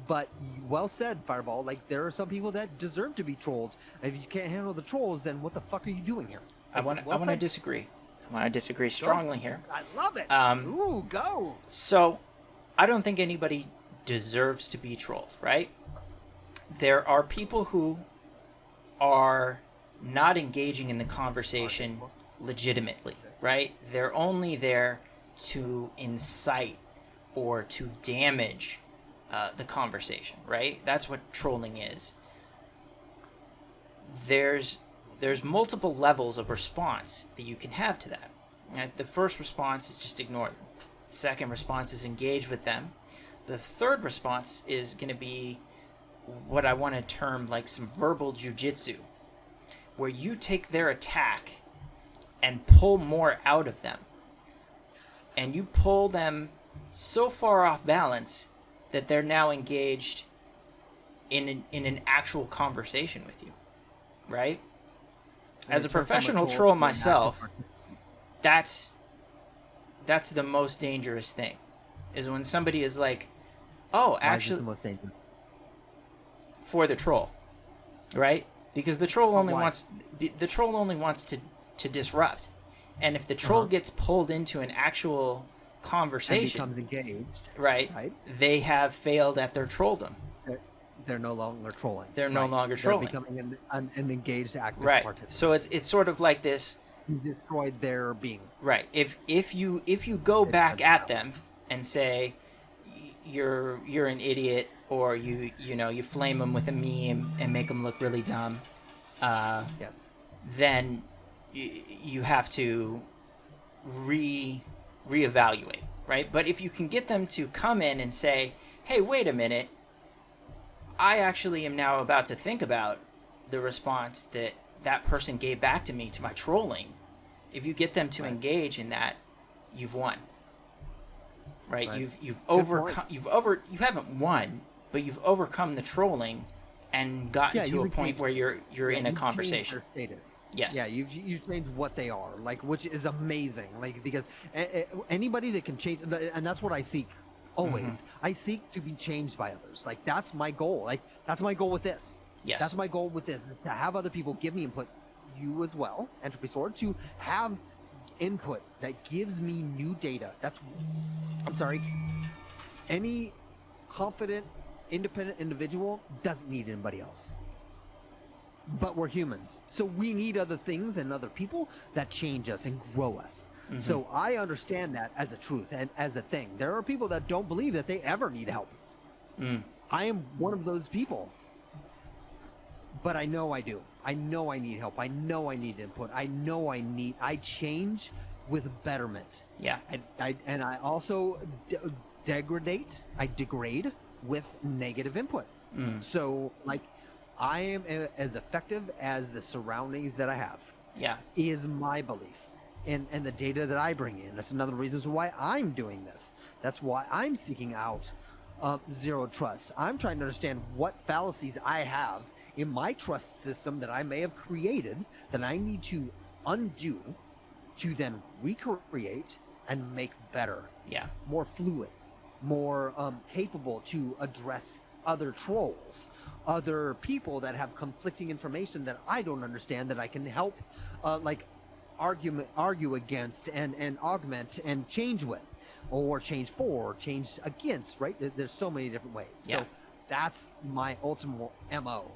but well said, Fireball. Like, there are some people that deserve to be trolled. If you can't handle the trolls, then what the fuck are you doing here? I want to disagree. I want to disagree strongly here. I love it. Ooh, go. So, I don't think anybody deserves to be trolled, right? There are people who are not engaging in the conversation legitimately, right? They're only there to incite or to damage the conversation, right? That's what trolling is. There's multiple levels of response that you can have to that. Right? The first response is just ignore them. The second response is engage with them. The third response is going to be what I want to term like some verbal jujitsu, where you take their attack and pull more out of them. And you pull them so far off balance that they're now engaged in an actual conversation with you, right? As a professional troll myself, that's the most dangerous thing, is when somebody is like, oh, actually, the most dangerous? For the troll, right? Because the troll only Why? wants to disrupt, and if the troll gets pulled into an actual conversation, and becomes engaged, right? They have failed at their trolldom. They're no longer trolling. They're no longer trolling. They're becoming an engaged active participant. So it's sort of like this. You destroyed their being. Right. If you go back at them and say you're an idiot, or you flame them with a meme and make them look really dumb, yes, then you have to reevaluate, right? But if you can get them to come in and say, hey, wait a minute, I actually am now about to think about the response that person gave back to me to my trolling. If you get them to engage in that, you've won. Right? You've overcome. You haven't won. but you've overcome the trolling and gotten to a point where you're in a conversation. Their status. Yes. Yeah, you've changed what they are, like, which is amazing. Like, because anybody that can change, and that's what I seek always. I seek to be changed by others. Like, that's my goal. Like, that's my goal with this. Yes. That's my goal with this, to have other people give me input, you as well, Entropy Sword, to have input that gives me new data. I'm sorry, any confident, independent individual doesn't need anybody else. But we're humans, so we need other things and other people that change us and grow us. So I understand that as a truth and as a thing. There are people that don't believe that they ever need help. I am one of those people. But I know I do. I know I need help. I know I need input. I know I change with betterment. Yeah. And I also degrade with negative input. So, like, I am as effective as the surroundings that I have. Yeah. Is my belief. And the data that I bring in. That's another reason why I'm doing this. That's why I'm seeking out zero trust. I'm trying to understand what fallacies I have in my trust system that I may have created that I need to undo to then recreate and make better. Yeah. More fluid, more capable to address other trolls, other people that have conflicting information that I don't understand, that I can help argue against and augment and change with, or change for, or change against, right? There's so many different ways. Yeah. So that's my ultimate MO.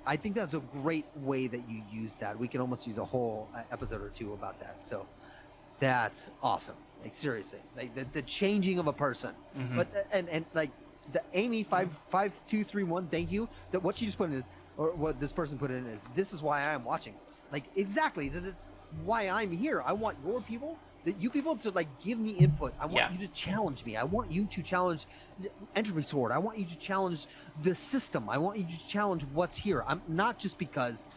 I think that's a great way that you use that. We can almost use a whole episode or two about that. So that's awesome. Like, seriously, like the changing of a person. But and like the Amy 55231, thank you. That what she just put in is, or what this person put in is, this is why I'm watching this. Like, exactly. It's why I'm here. I want you people to, like, give me input. I want you to challenge me. I want you to challenge Entropy Sword. I want you to challenge the system. I want you to challenge what's here. I'm not just because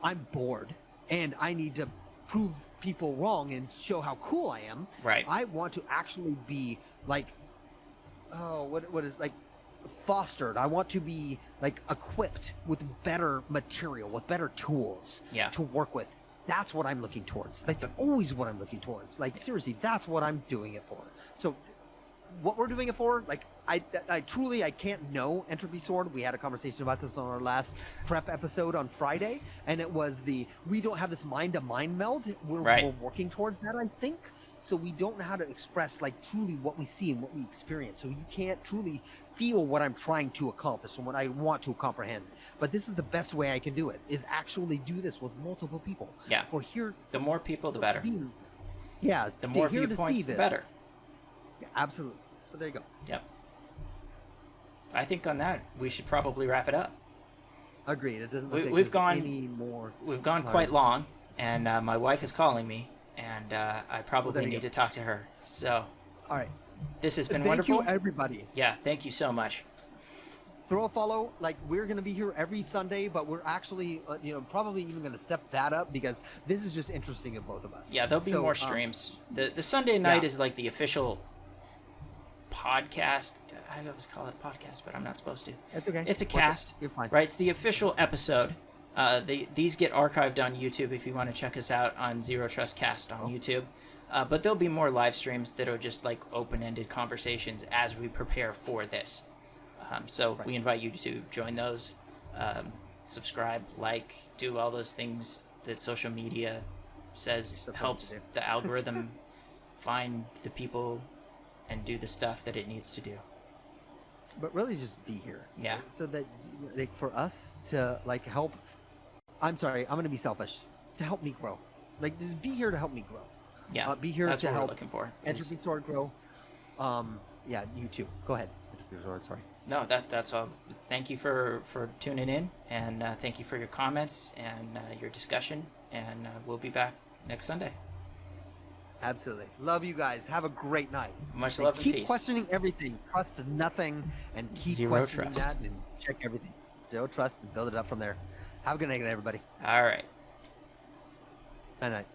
I'm bored and I need to prove people wrong and show how cool I am. Right. I want to actually be like, what is, like, fostered. I want to be, like, equipped with better material, with better tools to work with. That's what I'm looking towards. Like, that's always what I'm looking towards. Like, seriously, that's what I'm doing it for. So what we're doing it for, like, I truly, I can't know Entropy Sword. We had a conversation about this on our last prep episode on Friday, and it was we don't have this mind-to-mind meld. We're working towards that, I think. So we don't know how to express, like, truly what we see and what we experience. So you can't truly feel what I'm trying to accomplish and what I want to comprehend. But this is the best way I can do it, is actually do this with multiple people. Yeah. The more people, the better. Yeah. The more viewpoints, the better. Yeah, absolutely. So there you go. Yep. I think on that, we should probably wrap it up. Agreed. It doesn't look like we've gone any more. We've gone quite long, and my wife is calling me. And I probably need to talk to her. So, all right. This has been wonderful. Thank you, everybody. Yeah, thank you so much. Throw a follow. Like, we're going to be here every Sunday, but we're actually, probably even going to step that up, because this is just interesting to both of us. Yeah, there'll be more streams. The Sunday night is like the official podcast. I always call it a podcast, but I'm not supposed to. That's okay. It's a cast. You're fine. Right? It's the official episode. These get archived on YouTube if you want to check us out on Zero Trust Cast on YouTube. But there'll be more live streams that are just like open-ended conversations as we prepare for this. So we invite you to join those, subscribe, like, do all those things that social media says helps the algorithm find the people and do the stuff that it needs to do. But really just be here. Yeah. So that, like, for us to, like, help... I'm sorry, I'm going to be selfish. To help me grow. Like, just be here to help me grow. Yeah, be here that's to what help we're looking for. Entropy Sword grow. Yeah, you too. Go ahead. Entropy Sword, sorry. No, that's all. Thank you for tuning in, and thank you for your comments and your discussion, and we'll be back next Sunday. Absolutely. Love you guys. Have a great night. Much love and peace. Keep questioning everything. Trust nothing, and keep Zero questioning trust. that, and check everything. Zero trust, and build it up from there. Have a good night, everybody. All right. Good night.